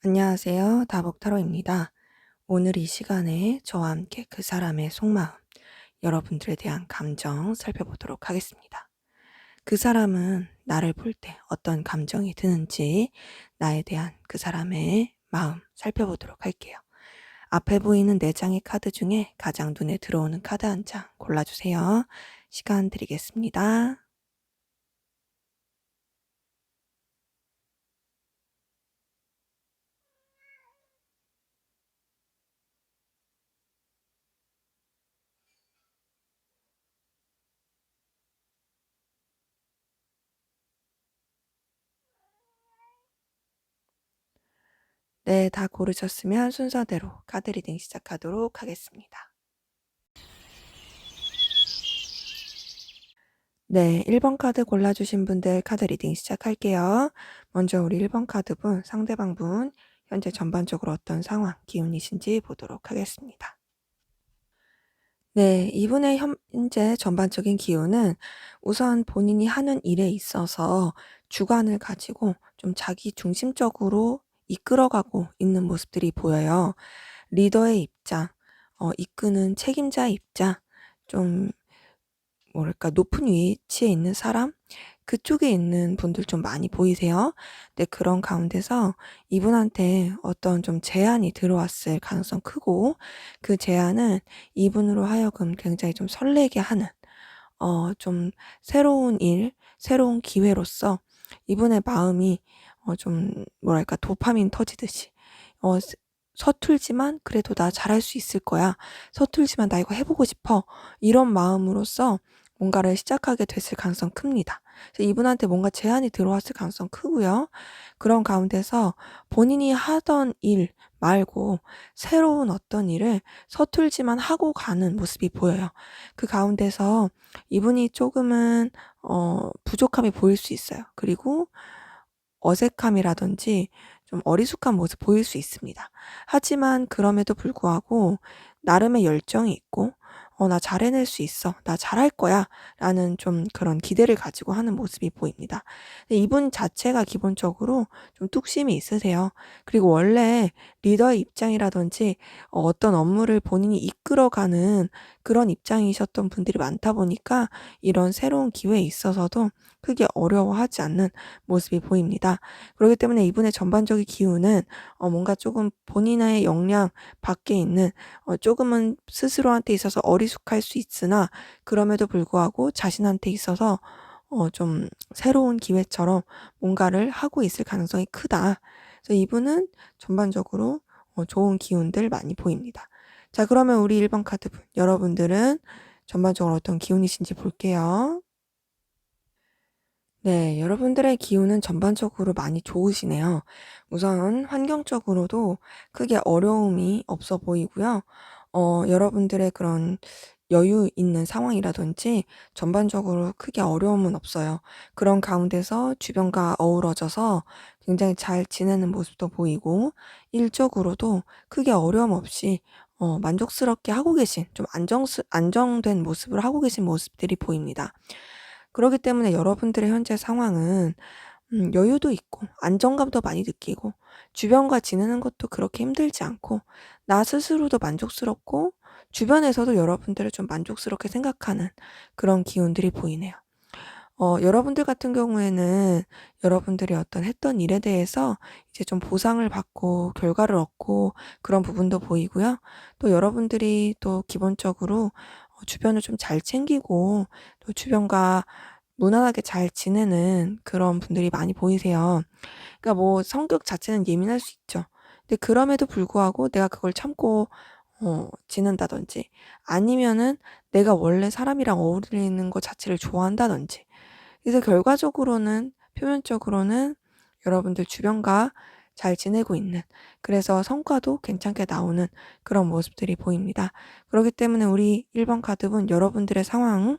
안녕하세요. 다복타로입니다. 오늘 이 시간에 저와 함께 그 사람의 속마음, 여러분들에 대한 감정 살펴보도록 하겠습니다. 그 사람은 나를 볼 때 어떤 감정이 드는지 나에 대한 그 사람의 마음 살펴보도록 할게요. 앞에 보이는 4장의 카드 중에 가장 눈에 들어오는 카드 한 장 골라주세요. 시간 드리겠습니다. 네, 다 고르셨으면 순서대로 카드 리딩 시작하도록 하겠습니다. 네, 1번 카드 골라주신 분들 카드 리딩 시작할게요. 먼저 우리 1번 카드분, 상대방 분, 현재 전반적으로 어떤 상황, 기운이신지 보도록 하겠습니다. 네, 이분의 현재 전반적인 기운은 우선 본인이 하는 일에 있어서 주관을 가지고 좀 자기 중심적으로 이끌어가고 있는 모습들이 보여요. 리더의 입장, 이끄는 책임자의 입장, 좀 뭐랄까 높은 위치에 있는 사람? 그쪽에 있는 분들 좀 많이 보이세요. 근데 그런 가운데서 이분한테 어떤 좀 제안이 들어왔을 가능성 크고 그 제안은 이분으로 하여금 굉장히 좀 설레게 하는 좀 새로운 일, 새로운 기회로서 이분의 마음이 좀 뭐랄까 도파민 터지듯이 어 스 서툴지만 그래도 '나 잘할 수 있을 거야. 서툴지만 나 이거 해 보고 싶어.' 이런 마음으로써 뭔가를 시작하게 됐을 가능성 큽니다. 그래서 이분한테 뭔가 제안이 들어왔을 가능성 크고요. 그런 가운데서 본인이 하던 일 말고 새로운 어떤 일을 서툴지만 하고 가는 모습이 보여요. 그 가운데서 이분이 조금은 부족함이 보일 수 있어요. 그리고 어색함이라든지 좀 어리숙한 모습 보일 수 있습니다. 하지만 그럼에도 불구하고 나름의 열정이 있고 '나 잘 해낼 수 있어. 나 잘할 거야.'라는 좀 그런 기대를 가지고 하는 모습이 보입니다. 근데 이분 자체가 기본적으로 좀 뚝심이 있으세요. 그리고 원래 리더의 입장이라든지 어떤 업무를 본인이 이끌어가는 그런 입장이셨던 분들이 많다 보니까 이런 새로운 기회에 있어서도 크게 어려워하지 않는 모습이 보입니다. 그렇기 때문에 이분의 전반적인 기운은 뭔가 조금 본인의 역량 밖에 있는 조금은 스스로한테 있어서 어리숙할 수 있으나 그럼에도 불구하고 자신한테 있어서 좀 새로운 기회처럼 뭔가를 하고 있을 가능성이 크다. 그래서 이분은 전반적으로 좋은 기운들 많이 보입니다. 자, 그러면 우리 1번 카드분 여러분들은 전반적으로 어떤 기운이신지 볼게요. 네, 여러분들의 기운은 전반적으로 많이 좋으시네요. 우선 환경적으로도 크게 어려움이 없어 보이고요. 여러분들의 그런 여유 있는 상황이라든지 전반적으로 크게 어려움은 없어요. 그런 가운데서 주변과 어우러져서 굉장히 잘 지내는 모습도 보이고, 일적으로도 크게 어려움 없이 만족스럽게 하고 계신, 좀 안정된 모습을 하고 계신 모습들이 보입니다. 그렇기 때문에 여러분들의 현재 상황은 여유도 있고 안정감도 많이 느끼고 주변과 지내는 것도 그렇게 힘들지 않고 나 스스로도 만족스럽고 주변에서도 여러분들을 좀 만족스럽게 생각하는 그런 기운들이 보이네요. 여러분들 같은 경우에는 여러분들이 어떤 했던 일에 대해서 이제 좀 보상을 받고 결과를 얻고 그런 부분도 보이고요. 또 여러분들이 또 기본적으로 주변을 좀 잘 챙기고 또 주변과 무난하게 잘 지내는 그런 분들이 많이 보이세요. 그러니까 뭐 성격 자체는 예민할 수 있죠. 근데 그럼에도 불구하고 내가 그걸 참고 지낸다든지 아니면은 내가 원래 사람이랑 어울리는 것 자체를 좋아한다든지 그래서 결과적으로는 표면적으로는 여러분들 주변과 잘 지내고 있는 그래서 성과도 괜찮게 나오는 그런 모습들이 보입니다. 그렇기 때문에 우리 1번 카드분 여러분들의 상황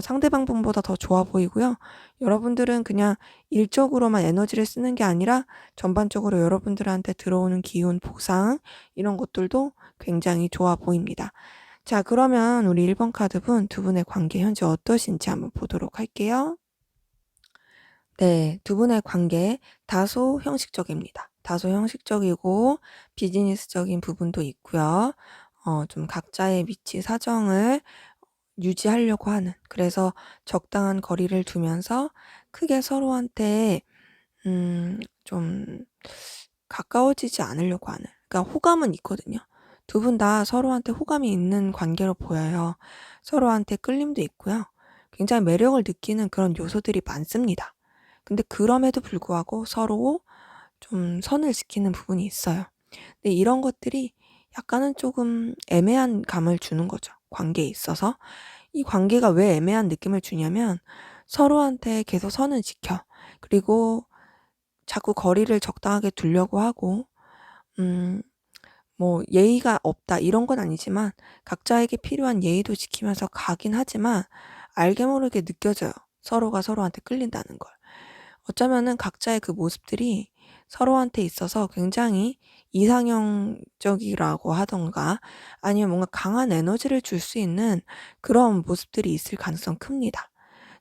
상대방 분보다 더 좋아 보이고요. 여러분들은 그냥 일적으로만 에너지를 쓰는 게 아니라 전반적으로 여러분들한테 들어오는 기운, 보상 이런 것들도 굉장히 좋아 보입니다. 자, 그러면 우리 1번 카드분 두 분의 관계 현재 어떠신지 한번 보도록 할게요. 네. 두 분의 관계 다소 형식적입니다. 다소 형식적이고 비즈니스적인 부분도 있고요. 좀 각자의 위치 사정을 유지하려고 하는, 그래서 적당한 거리를 두면서 크게 서로한테 좀 가까워지지 않으려고 하는, 그러니까 호감은 있거든요. 두 분 다 서로한테 호감이 있는 관계로 보여요. 서로한테 끌림도 있고요. 굉장히 매력을 느끼는 그런 요소들이 많습니다. 근데 그럼에도 불구하고 서로 좀 선을 지키는 부분이 있어요. 근데 이런 것들이 약간은 조금 애매한 감을 주는 거죠, 관계에 있어서. 이 관계가 왜 애매한 느낌을 주냐면 서로한테 계속 선을 지켜. 그리고 자꾸 거리를 적당하게 두려고 하고 음 뭐 예의가 없다 이런 건 아니지만 각자에게 필요한 예의도 지키면서 가긴 하지만 알게 모르게 느껴져요, 서로가 서로한테 끌린다는 걸. 어쩌면은 각자의 그 모습들이 서로한테 있어서 굉장히 이상형적이라고 하던가 아니면 뭔가 강한 에너지를 줄 수 있는 그런 모습들이 있을 가능성 큽니다.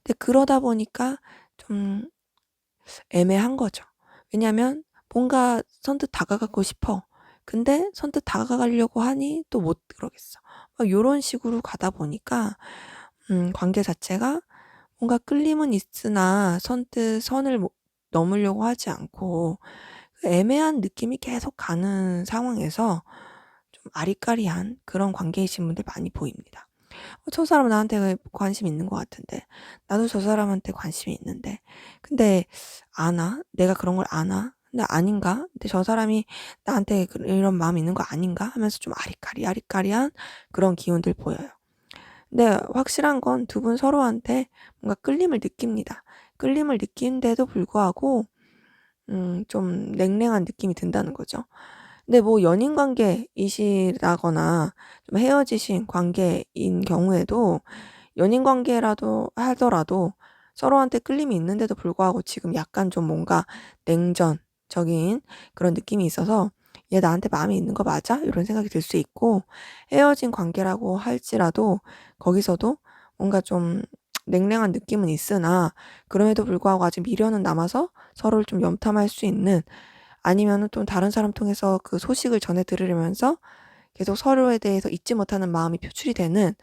근데 그러다 보니까 좀 애매한 거죠. 왜냐면 뭔가 선뜻 다가가고 싶어. 근데 선뜻 다가가려고 하니 또 못 그러겠어. 막 요런 식으로 가다 보니까 관계 자체가 뭔가 끌림은 있으나 선뜻 선을 넘으려고 하지 않고 그 애매한 느낌이 계속 가는 상황에서 좀 아리까리한 그런 관계이신 분들 많이 보입니다. '저 사람 나한테 왜 관심 있는 것 같은데. 나도 저 사람한테 관심이 있는데. 근데 아나? 내가 그런 걸 아나? 근데 아닌가? 근데 저 사람이 나한테 이런 마음이 있는 거 아닌가?' 하면서 좀 아리까리한 그런 기운들 보여요. 근데 확실한 건 두 분 서로한테 뭔가 끌림을 느낍니다. 끌림을 느끼는데도 불구하고 좀 냉랭한 느낌이 든다는 거죠. 근데 뭐 연인 관계이시다거나 좀 헤어지신 관계인 경우에도 연인 관계라도 하더라도 서로한테 끌림이 있는데도 불구하고 지금 약간 좀 뭔가 냉전적인 그런 느낌이 있어서 '얘 나한테 마음이 있는 거 맞아?' 이런 생각이 들 수 있고, 헤어진 관계라고 할지라도 거기서도 뭔가 좀 냉랭한 느낌은 있으나 그럼에도 불구하고 아직 미련은 남아서 서로를 좀 염탐할 수 있는, 아니면은 또 다른 사람 통해서 그 소식을 전해 들으려면서 계속 서로에 대해서 잊지 못하는 마음이 표출이 되는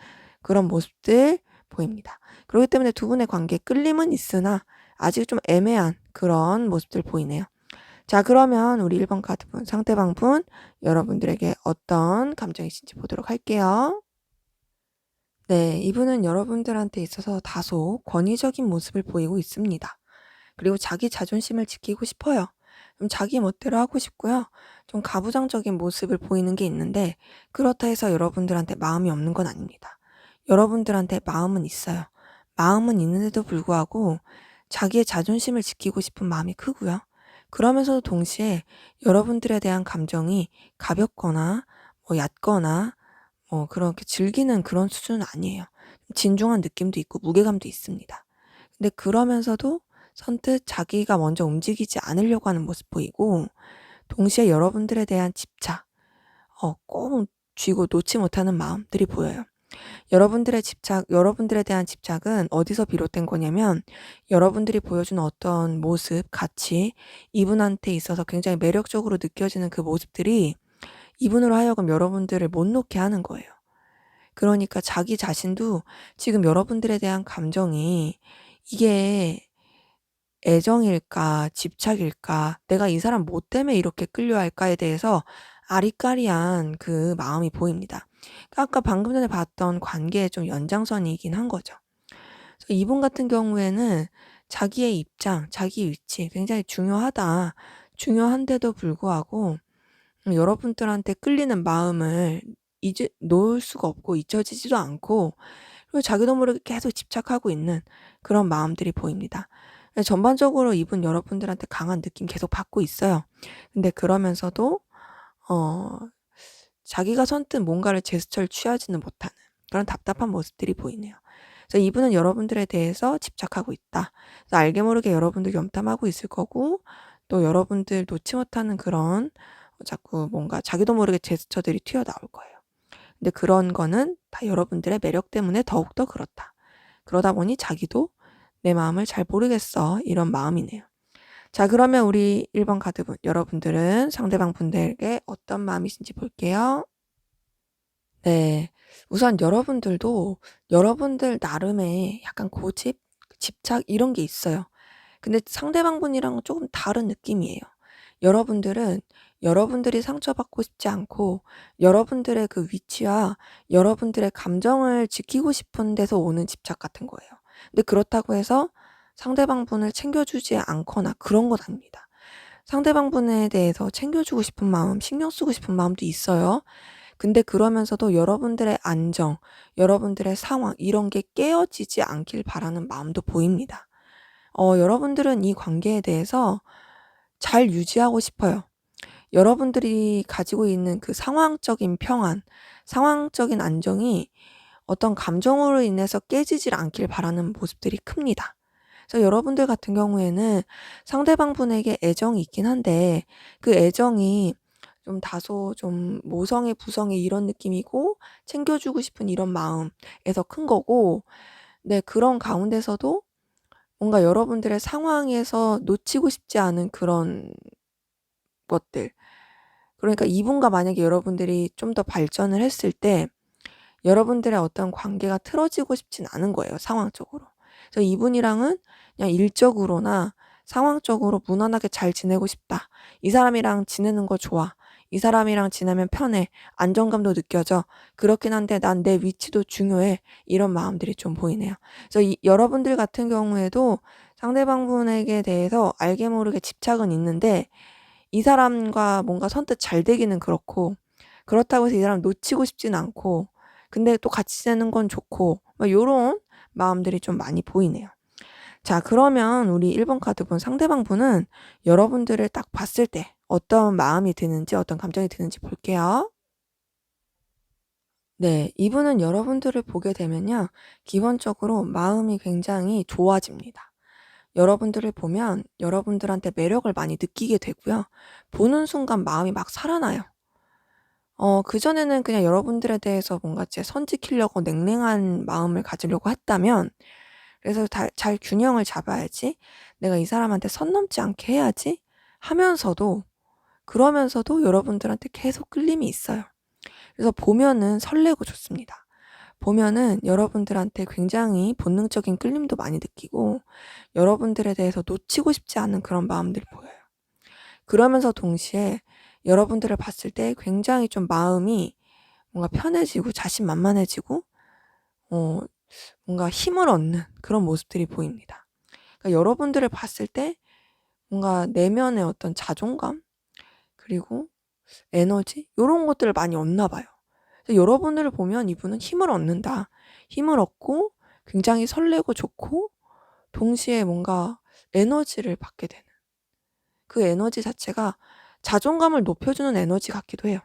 그런 모습들 보입니다. 그렇기 때문에 두 분의 관계에 끌림은 있으나 아직 좀 애매한 그런 모습들 보이네요. 자, 그러면 우리 1번 카드분 상대방 분 여러분들에게 어떤 감정이신지 보도록 할게요. 네, 이분은 여러분들한테 있어서 다소 권위적인 모습을 보이고 있습니다. 그리고 자기 자존심을 지키고 싶어요. 좀 자기 멋대로 하고 싶고요. 좀 가부장적인 모습을 보이는 게 있는데 그렇다 해서 여러분들한테 마음이 없는 건 아닙니다. 여러분들한테 마음은 있어요. 마음은 있는데도 불구하고 자기의 자존심을 지키고 싶은 마음이 크고요. 그러면서도 동시에 여러분들에 대한 감정이 가볍거나 뭐 얕거나 그렇게 즐기는 그런 수준은 아니에요. 진중한 느낌도 있고 무게감도 있습니다. 근데 그러면서도 선뜻 자기가 먼저 움직이지 않으려고 하는 모습 보이고, 동시에 여러분들에 대한 집착, 꼭 쥐고 놓지 못하는 마음들이 보여요. 여러분들에 대한 집착은 어디서 비롯된 거냐면 여러분들이 보여주는 어떤 모습, 가치, 이분한테 있어서 굉장히 매력적으로 느껴지는 그 모습들이 이분으로 하여금 여러분들을 못 놓게 하는 거예요. 그러니까 자기 자신도 지금 여러분들에 대한 감정이 이게 애정일까 집착일까, 내가 이 사람 뭐 때문에 이렇게 끌려할까에 대해서 아리까리한 그 마음이 보입니다. 그러니까 아까 방금 전에 봤던 관계의 좀 연장선이긴 한 거죠. 그래서 이분 같은 경우에는 자기의 입장, 자기 위치 굉장히 중요하다. 중요한데도 불구하고 여러분들한테 끌리는 마음을 놓을 수가 없고 잊혀지지도 않고, 그리고 자기도 모르게 계속 집착하고 있는 그런 마음들이 보입니다. 전반적으로 이분 여러분들한테 강한 느낌 계속 받고 있어요. 근데 그러면서도 어 자기가 선뜻 뭔가를 제스처를 취하지는 못하는 그런 답답한 모습들이 보이네요. 그래서 이분은 여러분들에 대해서 집착하고 있다. 그래서 알게 모르게 여러분들 염탐하고 있을 거고, 또 여러분들 놓지 못하는 그런 자꾸 뭔가 자기도 모르게 제스처들이 튀어나올 거예요. 근데 그런 거는 다 여러분들의 매력 때문에 더욱더 그렇다. 그러다 보니 자기도 '내 마음을 잘 모르겠어.' 이런 마음이네요. 자, 그러면 우리 1번 카드분, 여러분들은 상대방 분들에게 어떤 마음이신지 볼게요. 네. 우선 여러분들도 여러분들 나름의 약간 고집, 집착 이런 게 있어요. 근데 상대방 분이랑은 조금 다른 느낌이에요. 여러분들은 여러분들이 상처받고 싶지 않고 여러분들의 그 위치와 여러분들의 감정을 지키고 싶은 데서 오는 집착 같은 거예요. 근데 그렇다고 해서 상대방 분을 챙겨주지 않거나 그런 건 아닙니다. 상대방 분에 대해서 챙겨주고 싶은 마음, 신경 쓰고 싶은 마음도 있어요. 근데 그러면서도 여러분들의 안정, 여러분들의 상황 이런 게 깨어지지 않길 바라는 마음도 보입니다. 여러분들은 이 관계에 대해서 잘 유지하고 싶어요. 여러분들이 가지고 있는 그 상황적인 평안, 상황적인 안정이 어떤 감정으로 인해서 깨지질 않길 바라는 모습들이 큽니다. 그래서 여러분들 같은 경우에는 상대방 분에게 애정이 있긴 한데 그 애정이 좀 다소 좀 모성애, 부성애 이런 느낌이고 챙겨주고 싶은 이런 마음에서 큰 거고, 네, 그런 가운데서도 뭔가 여러분들의 상황에서 놓치고 싶지 않은 그런 것들. 그러니까 이분과 만약에 여러분들이 좀 더 발전을 했을 때 여러분들의 어떤 관계가 틀어지고 싶진 않은 거예요, 상황적으로. 그래서 이분이랑은 그냥 일적으로나 상황적으로 무난하게 잘 지내고 싶다. 이 사람이랑 지내는 거 좋아. 이 사람이랑 지내면 편해. 안정감도 느껴져. 그렇긴 한데 난 내 위치도 중요해. 이런 마음들이 좀 보이네요. 그래서 여러분들 같은 경우에도 상대방 분에게 대해서 알게 모르게 집착은 있는데 이 사람과 뭔가 선뜻 잘 되기는 그렇고, 그렇다고 해서 이 사람 놓치고 싶진 않고, 근데 또 같이 지내는 건 좋고 요런 마음들이 좀 많이 보이네요. 자, 그러면 우리 1번 카드 본 상대방 분은 여러분들을 딱 봤을 때 어떤 마음이 드는지 어떤 감정이 드는지 볼게요. 네, 이분은 여러분들을 보게 되면요, 기본적으로 마음이 굉장히 좋아집니다. 여러분들을 보면 여러분들한테 매력을 많이 느끼게 되고요. 보는 순간 마음이 막 살아나요. 그전에는 그냥 여러분들에 대해서 뭔가 제 선지키려고 냉랭한 마음을 가지려고 했다면, 그래서 잘 균형을 잡아야지, 내가 이 사람한테 선 넘지 않게 해야지 하면서도, 그러면서도 여러분들한테 계속 끌림이 있어요. 그래서 보면은 설레고 좋습니다. 보면은 여러분들한테 굉장히 본능적인 끌림도 많이 느끼고 여러분들에 대해서 놓치고 싶지 않은 그런 마음들이 보여요. 그러면서 동시에 여러분들을 봤을 때 굉장히 좀 마음이 뭔가 편해지고 자신만만해지고 어 뭔가 힘을 얻는 그런 모습들이 보입니다. 그러니까 여러분들을 봤을 때 뭔가 내면의 어떤 자존감 그리고 에너지 요런 것들을 많이 얻나 봐요. 그래서 여러분들을 보면 이분은 힘을 얻는다. 힘을 얻고 굉장히 설레고 좋고 동시에 뭔가 에너지를 받게 되는 그 에너지 자체가 자존감을 높여주는 에너지 같기도 해요.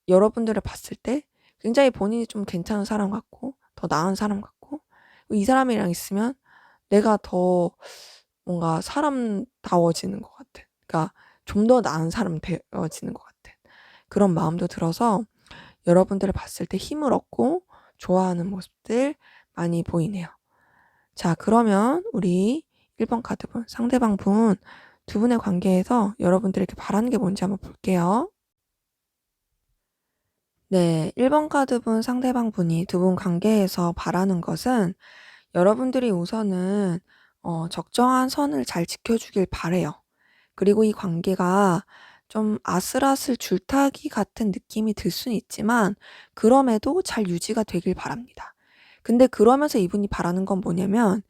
여러분들을 봤을 때 굉장히 본인이 좀 괜찮은 사람 같고 더 나은 사람 같고 이 사람이랑 있으면 내가 더 뭔가 사람다워지는 것 같은, 그러니까 좀 더 나은 사람 되어지는 것 같은 그런 마음도 들어서 여러분들을 봤을 때 힘을 얻고 좋아하는 모습들 많이 보이네요. 자, 그러면 우리 1번 카드분 상대방 분 두 분의 관계에서 여러분들에게 바라는 게 뭔지 한번 볼게요. 네, 1번 카드분 상대방 분이 두 분 관계에서 바라는 것은 여러분들이 우선은 적정한 선을 잘 지켜주길 바래요. 그리고 이 관계가 좀 아슬아슬 줄타기 같은 느낌이 들 수는 있지만 그럼에도 잘 유지가 되길 바랍니다. 근데 그러면서 이분이 바라는 건 뭐냐면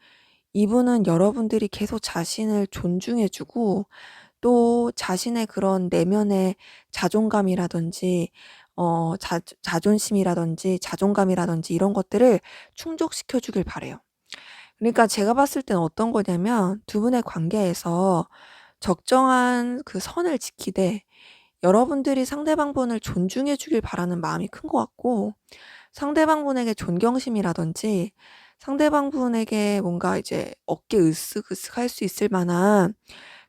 이분은 여러분들이 계속 자신을 존중해 주고 또 자신의 그런 내면의 자존감이라든지 자존심이라든지 자존감이라든지 이런 것들을 충족시켜 주길 바래요. 그러니까 제가 봤을 때는 어떤 거냐면 두 분의 관계에서 적정한 그 선을 지키되 여러분들이 상대방 분을 존중해 주길 바라는 마음이 큰 것 같고 상대방 분에게 존경심이라든지 상대방 분에게 뭔가 이제 어깨 으쓱으쓱할 수 있을 만한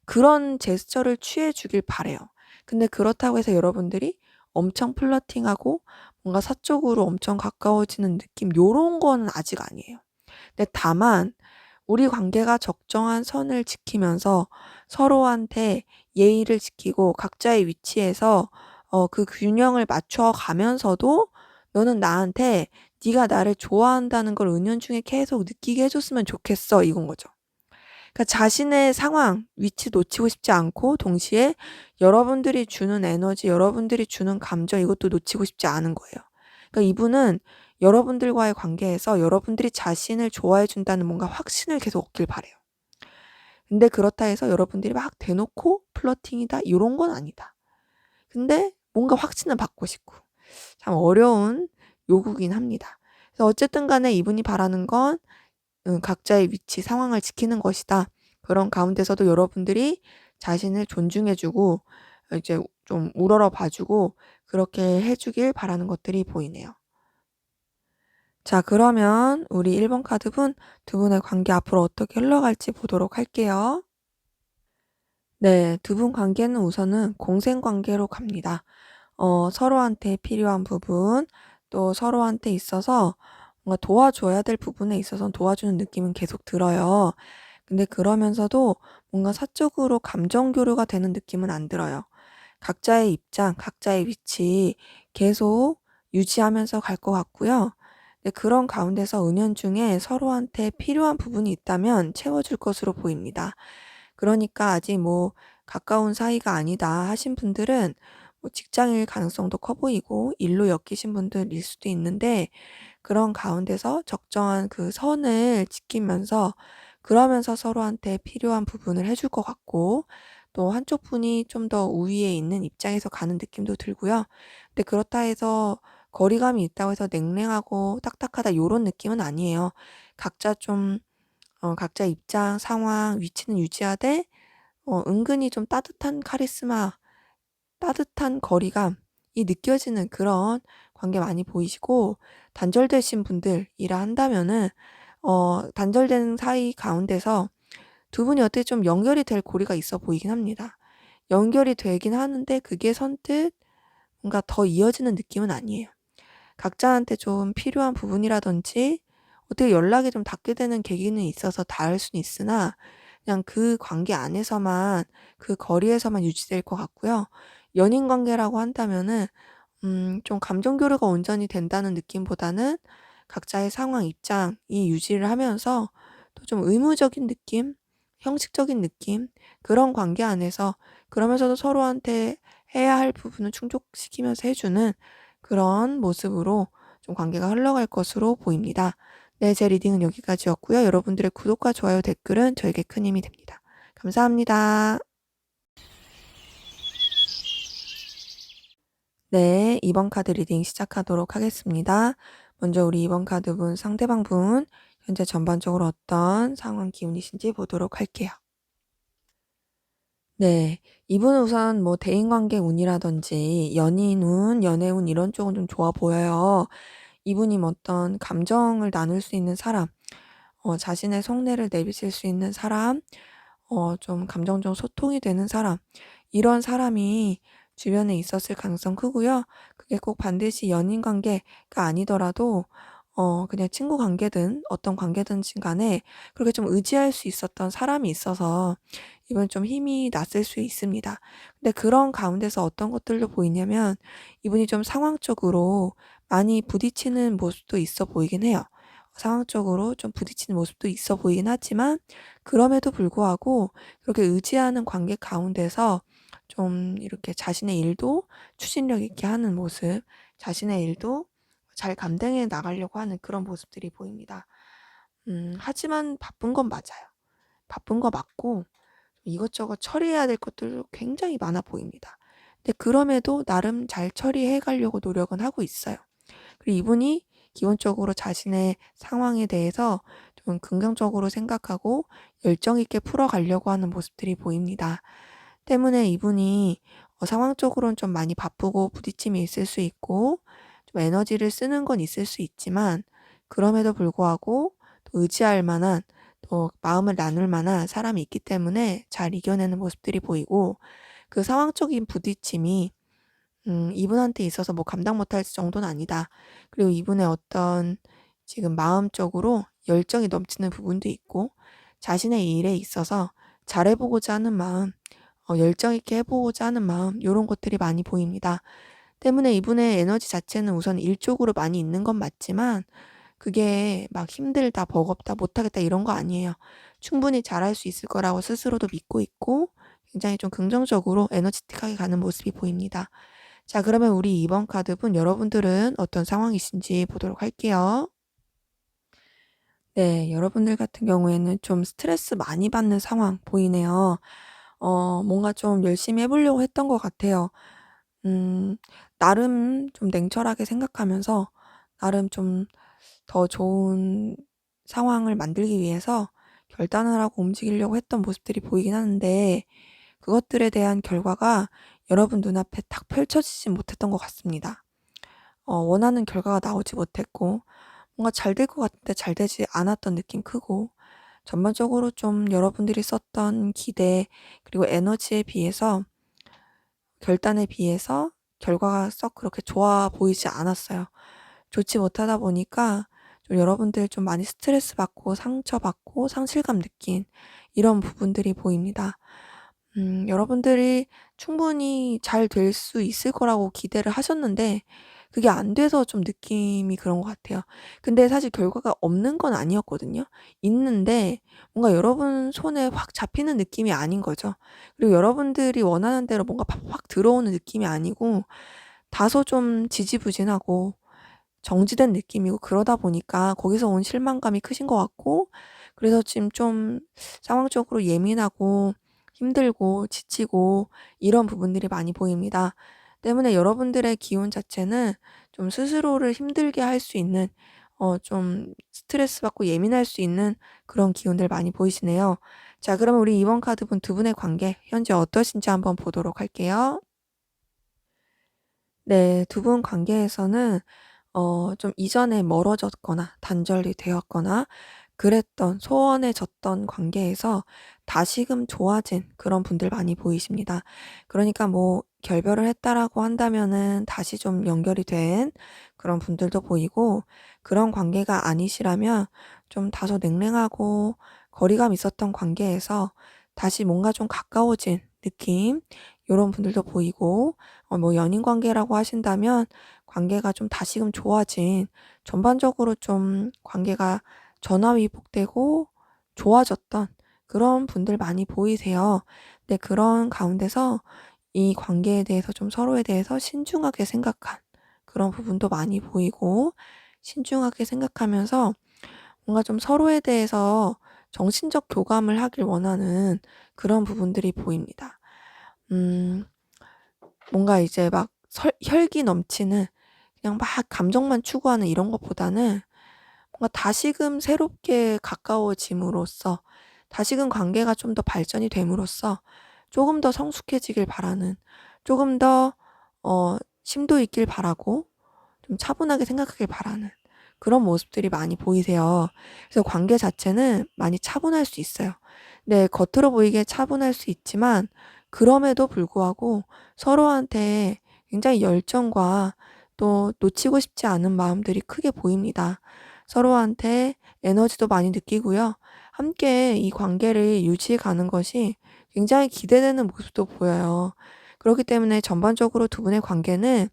그런 제스처를 취해 주길 바래요. 근데 그렇다고 해서 여러분들이 엄청 플러팅하고 뭔가 사적으로 엄청 가까워지는 느낌 요런 거는 아직 아니에요. 근데 다만 우리 관계가 적정한 선을 지키면서 서로한테 예의를 지키고 각자의 위치에서 그 균형을 맞춰 가면서도 "너는 나한테 네가 나를 좋아한다는 걸 은연중에 계속 느끼게 해 줬으면 좋겠어." 이건 거죠. 그러니까 자신의 상황, 위치 놓치고 싶지 않고 동시에 여러분들이 주는 에너지, 여러분들이 주는 감정 이것도 놓치고 싶지 않은 거예요. 그러니까 이분은 여러분들과의 관계에서 여러분들이 자신을 좋아해 준다는 뭔가 확신을 계속 얻길 바라요. 근데 그렇다 해서 여러분들이 막 대놓고 플러팅이다 요런 건 아니다. 근데 뭔가 확신을 받고 싶고 참 어려운 요구긴 합니다. 그래서 어쨌든 간에 이분이 바라는 건 각자의 위치, 상황을 지키는 것이다. 그런 가운데서도 여러분들이 자신을 존중해 주고 이제 좀 우러러 봐 주고 그렇게 해 주길 바라는 것들이 보이네요. 자, 그러면 우리 1번 카드분 두 분의 관계 앞으로 어떻게 흘러갈지 보도록 할게요. 네. 두 분 관계는 우선은 공생 관계로 갑니다. 서로한테 필요한 부분 또 서로한테 있어서 뭔가 도와줘야 될 부분에 있어서는 도와주는 느낌은 계속 들어요. 근데 그러면서도 뭔가 사적으로 감정 교류가 되는 느낌은 안 들어요. 각자의 입장, 각자의 위치 계속 유지하면서 갈 것 같고요. 근데 그런 가운데서 은연중에 서로한테 필요한 부분이 있다면 채워줄 것으로 보입니다. 그러니까 아직 뭐 가까운 사이가 아니다 하신 분들은 뭐 직장일 가능성도 커 보이고 일로 엮이신 분들일 수도 있는데 그런 가운데서 적정한 그 선을 지키면서 그러면서 서로한테 필요한 부분을 해줄 것 같고 또 한쪽 분이 좀 더 우위에 있는 입장에서 가는 느낌도 들고요. 근데 그렇다 해서 거리감이 있다고 해서 냉랭하고 딱딱하다 요런 느낌은 아니에요. 각자 좀 각자 입장, 상황, 위치는 유지하되 은근히 좀 따뜻한 카리스마, 따뜻한 거리감이 느껴지는 그런 관계 많이 보이시고 단절되신 분들이라 한다면은 단절된 사이 가운데서 두 분이 어떻게 좀 연결이 될 고리가 있어 보이긴 합니다. 연결이 되긴 하는데 그게 선뜻 뭔가 더 이어지는 느낌은 아니에요. 각자한테 좀 필요한 부분이라든지 어떻게 연락이 좀 닿게 되는 계기는 있어서 닿을 수는 있으나 그냥 그 관계 안에서만 그 거리에서만 유지될 것 같고요. 연인 관계라고 한다면은 좀 감정 교류가 온전히 된다는 느낌보다는 각자의 상황, 입장이 유지를 하면서 또 좀 의무적인 느낌, 형식적인 느낌 그런 관계 안에서 그러면서도 서로한테 해야 할 부분을 충족시키면서 해 주는 그런 모습으로 좀 관계가 흘러갈 것으로 보입니다. 네, 제 리딩은 여기까지였고요. 여러분들의 구독과 좋아요, 댓글은 저에게 큰 힘이 됩니다. 감사합니다. 네, 2번 카드 리딩 시작하도록 하겠습니다. 먼저 우리 2번 카드분 상대방 분 현재 전반적으로 어떤 상황 기운이신지 보도록 할게요. 네. 이분은 우선 뭐 대인관계 운이라든지 연인 운, 연애 운 이런 쪽은 좀 좋아 보여요. 이분이 뭐 어떤 감정을 나눌 수 있는 사람, 자신의 속내를 내비칠 수 있는 사람, 좀 감정적 소통이 되는 사람, 이런 사람이 주변에 있었을 가능성 크고요. 그게 꼭 반드시 연인 관계가 아니더라도 그냥 친구 관계든 어떤 관계든지 간에 그렇게 좀 의지할 수 있었던 사람이 있어서 이번 좀 힘이 났을 수 있습니다. 근데 그런 가운데서 어떤 것들로 보이냐면 이분이 좀 상황적으로 많이 부딪히는 모습도 있어 보이긴 해요. 상황적으로 좀 부딪히는 모습도 있어 보이긴 하지만 그럼에도 불구하고 그렇게 의지하는 관계 가운데서 좀 이렇게 자신의 일도 추진력 있게 하는 모습, 자신의 일도 잘 감당해 나가려고 하는 그런 모습들이 보입니다. 하지만 바쁜 건 맞아요. 바쁜 거 맞고 이것저것 처리해야 될 것들도 굉장히 많아 보입니다. 근데 그럼에도 나름 잘 처리해 가려고 노력은 하고 있어요. 그리고 이분이 기본적으로 자신의 상황에 대해서 좀 긍정적으로 생각하고 열정 있게 풀어가려고 하는 모습들이 보입니다. 때문에 이분이 상황적으로는 좀 많이 바쁘고 부딪힘이 있을 수 있고 좀 에너지를 쓰는 건 있을 수 있지만 그럼에도 불구하고 또 의지할 만한 또 마음을 나눌 만한 사람이 있기 때문에 잘 이겨내는 모습들이 보이고 그 상황적인 부딪힘이 이분한테 있어서 뭐 감당 못할 정도는 아니다. 그리고 이분의 어떤 지금 마음적으로 열정이 넘치는 부분도 있고 자신의 일에 있어서 잘해보고자 하는 마음, 열정 있게 해보고자 하는 마음, 요런 것들이 많이 보입니다. 때문에 이분의 에너지 자체는 우선 일 쪽으로 많이 있는 건 맞지만 그게 막 힘들다, 버겁다, 못하겠다 이런 거 아니에요. 충분히 잘할 수 있을 거라고 스스로도 믿고 있고 굉장히 좀 긍정적으로 에너지틱하게 가는 모습이 보입니다. 자, 그러면 우리 2번 카드분 여러분들은 어떤 상황이신지 보도록 할게요. 네, 여러분들 같은 경우에는 좀 스트레스 많이 받는 상황 보이네요. 뭔가 좀 열심히 해보려고 했던 것 같아요. 음, 나름 좀 냉철하게 생각하면서 나름 좀 더 좋은 상황을 만들기 위해서 결단을 하고 움직이려고 했던 모습들이 보이긴 하는데 그것들에 대한 결과가 여러분 눈앞에 딱 펼쳐지지 못했던 것 같습니다. 원하는 결과가 나오지 못했고 뭔가 잘 될 것 같은데 잘 되지 않았던 느낌 크고 전반적으로 좀 여러분들이 썼던 기대 그리고 에너지에 비해서 결단에 비해서 결과가 썩 그렇게 좋아 보이지 않았어요. 좋지 못하다 보니까 좀 여러분들 좀 많이 스트레스 받고 상처받고 상실감 느낀 이런 부분들이 보입니다. 여러분들이 충분히 잘 될 수 있을 거라고 기대를 하셨는데 그게 안 돼서 좀 느낌이 그런 것 같아요. 근데 사실 결과가 없는 건 아니었거든요. 있는데 뭔가 여러분 손에 확 잡히는 느낌이 아닌 거죠. 그리고 여러분들이 원하는 대로 뭔가 확 들어오는 느낌이 아니고 다소 좀 지지부진하고 정지된 느낌이고 그러다 보니까 거기서 온 실망감이 크신 것 같고 그래서 지금 좀 상황적으로 예민하고 힘들고 지치고 이런 부분들이 많이 보입니다. 때문에 여러분들의 기운 자체는 좀 스스로를 힘들게 할 수 있는 좀 스트레스 받고 예민할 수 있는 그런 기운들 많이 보이시네요. 자, 그러면 우리 이번 카드분 두 분의 관계 현재 어떠신지 한번 보도록 할게요. 네, 두 분 관계에서는 좀 이전에 멀어졌거나 단절이 되었거나 그랬던 소원해졌던 관계에서 다시금 좋아진 그런 분들 많이 보이십니다. 그러니까 뭐 결별을 했다라고 한다면은 다시 좀 연결이 된 그런 분들도 보이고 그런 관계가 아니시라면 좀 다소 냉랭하고 거리감 있었던 관계에서 다시 뭔가 좀 가까워진 느낌 요런 분들도 보이고 뭐 연인 관계라고 하신다면 관계가 좀 다시금 좋아진 전반적으로 좀 관계가 전화위복되고 좋아졌던 그런 분들 많이 보이세요. 근데 그런 가운데서 이 관계에 대해서 좀 서로에 대해서 신중하게 생각한 그런 부분도 많이 보이고 신중하게 생각하면서 뭔가 좀 서로에 대해서 정신적 교감을 하길 원하는 그런 부분들이 보입니다. 음, 뭔가 이제 막 혈기 넘치는 그냥 막 감정만 추구하는 이런 것보다는 뭔가 다시금 새롭게 가까워짐으로써 다시금 관계가 좀 더 발전이 됨으로써 조금 더 성숙해지길 바라는 조금 더 심도 있길 바라고 좀 차분하게 생각하길 바라는 그런 모습들이 많이 보이세요. 그래서 관계 자체는 많이 차분할 수 있어요. 네, 겉으로 보이기에 차분할 수 있지만 그럼에도 불구하고 서로한테 굉장히 열정과 또 놓치고 싶지 않은 마음들이 크게 보입니다. 서로한테 에너지도 많이 느끼고요. 함께 이 관계를 유지해 가는 것이 굉장히 기대되는 모습도 보여요. 그렇기 때문에 전반적으로 두 분의 관계는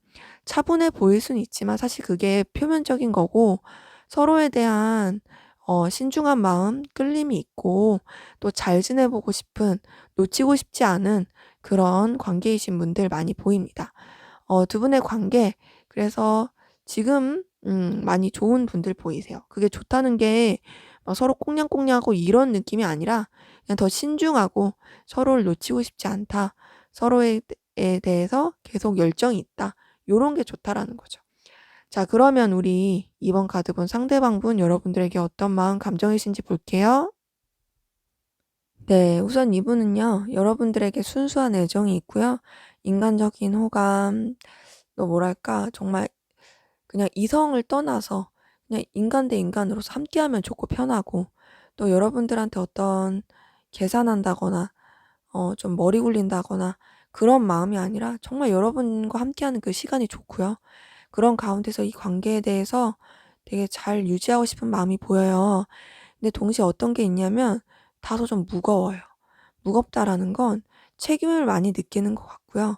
차분해 보일 수는 있지만 사실 그게 표면적인 거고 서로에 대한 신중한 마음, 끌림이 있고 또 잘 지내보고 싶은 놓치고 싶지 않은 그런 관계이신 분들 많이 보입니다. 두 분의 관계 그래서 지금 많이 좋은 분들 보이세요. 그게 좋다는 게 막 서로 꽁냥꽁냥하고 이런 느낌이 아니라 그냥 더 신중하고 서로를 놓치고 싶지 않다. 서로에 대해서 계속 열정이 있다. 요런 게 좋다라는 거죠. 자, 그러면 우리 이번 카드분 상대방분 여러분들에게 어떤 마음 감정이신지 볼게요. 네, 우선 이분은요. 여러분들에게 순수한 애정이 있고요. 인간적인 호감, 또 뭐랄까 정말 그냥 이성을 떠나서 그냥 인간 대 인간으로서 함께하면 좋고 편하고 또 여러분들한테 어떤 계산한다거나 좀 머리 굴린다거나 그런 마음이 아니라 정말 여러분과 함께하는 그 시간이 좋고요. 그런 가운데서 이 관계에 대해서 되게 잘 유지하고 싶은 마음이 보여요. 근데 동시에 어떤 게 있냐면 다소 좀 무거워요. 무겁다라는 건 책임을 많이 느끼는 것 같고요.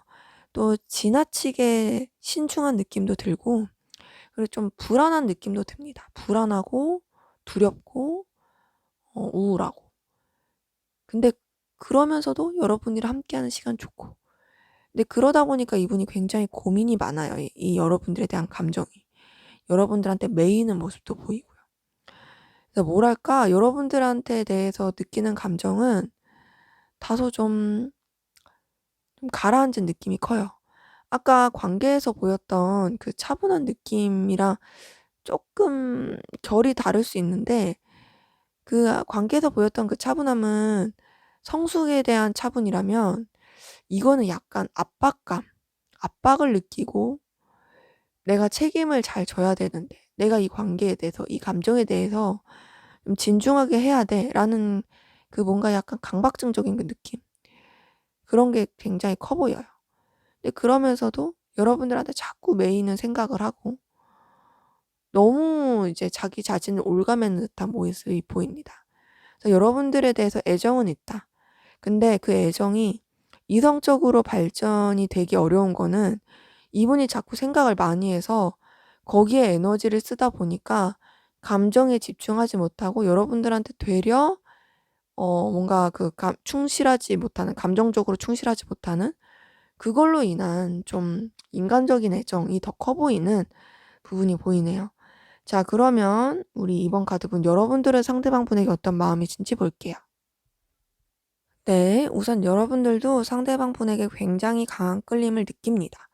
또 지나치게 신중한 느낌도 들고, 그리고 좀 불안한 느낌도 듭니다. 불안하고 두렵고 우울하고. 근데 그러면서도 여러분이랑 함께하는 시간 좋고. 근데 그러다 보니까 이분이 굉장히 고민이 많아요. 이 여러분들에 대한 감정이. 여러분들한테 매이는 모습도 보이고요. 그래서 뭐랄까, 여러분들한테 대해서 느끼는 감정은 다소 좀 가라앉은 느낌이 커요. 아까 관계에서 보였던 그 차분한 느낌이랑 조금 결이 다를 수 있는데, 그 관계에서 보였던 그 차분함은 성숙에 대한 차분이라면, 이거는 약간 압박을 느끼고 내가 책임을 잘 져야 되는데, 내가 이 관계에 대해서, 이 감정에 대해서 좀 진중하게 해야 돼라는 그 뭔가 약간 강박증적인 그 느낌. 그런 게 굉장히 커 보여요. 근데 그러면서도 여러분들한테 자꾸 매이는 생각을 하고 너무 이제 자기 자신을 올가매는 듯한 모습이 보입니다. 그래서 여러분들에 대해서 애정은 있다. 근데 그 애정이 이성적으로 발전이 되기 어려운 거는 이분이 자꾸 생각을 많이 해서 거기에 에너지를 쓰다 보니까 감정에 집중하지 못하고 여러분들한테 되려 뭔가 충실하지 못하는, 감정적으로 충실하지 못하는, 그걸로 인한 좀 인간적인 애정이 더 커 보이는 부분이 보이네요. 자, 그러면 우리 이번 카드분, 여러분들은 상대방 분에게 어떤 마음이신지 볼게요. 네, 우선 여러분들도 상대방 분에게 굉장히 강한 끌림을 느낍니다.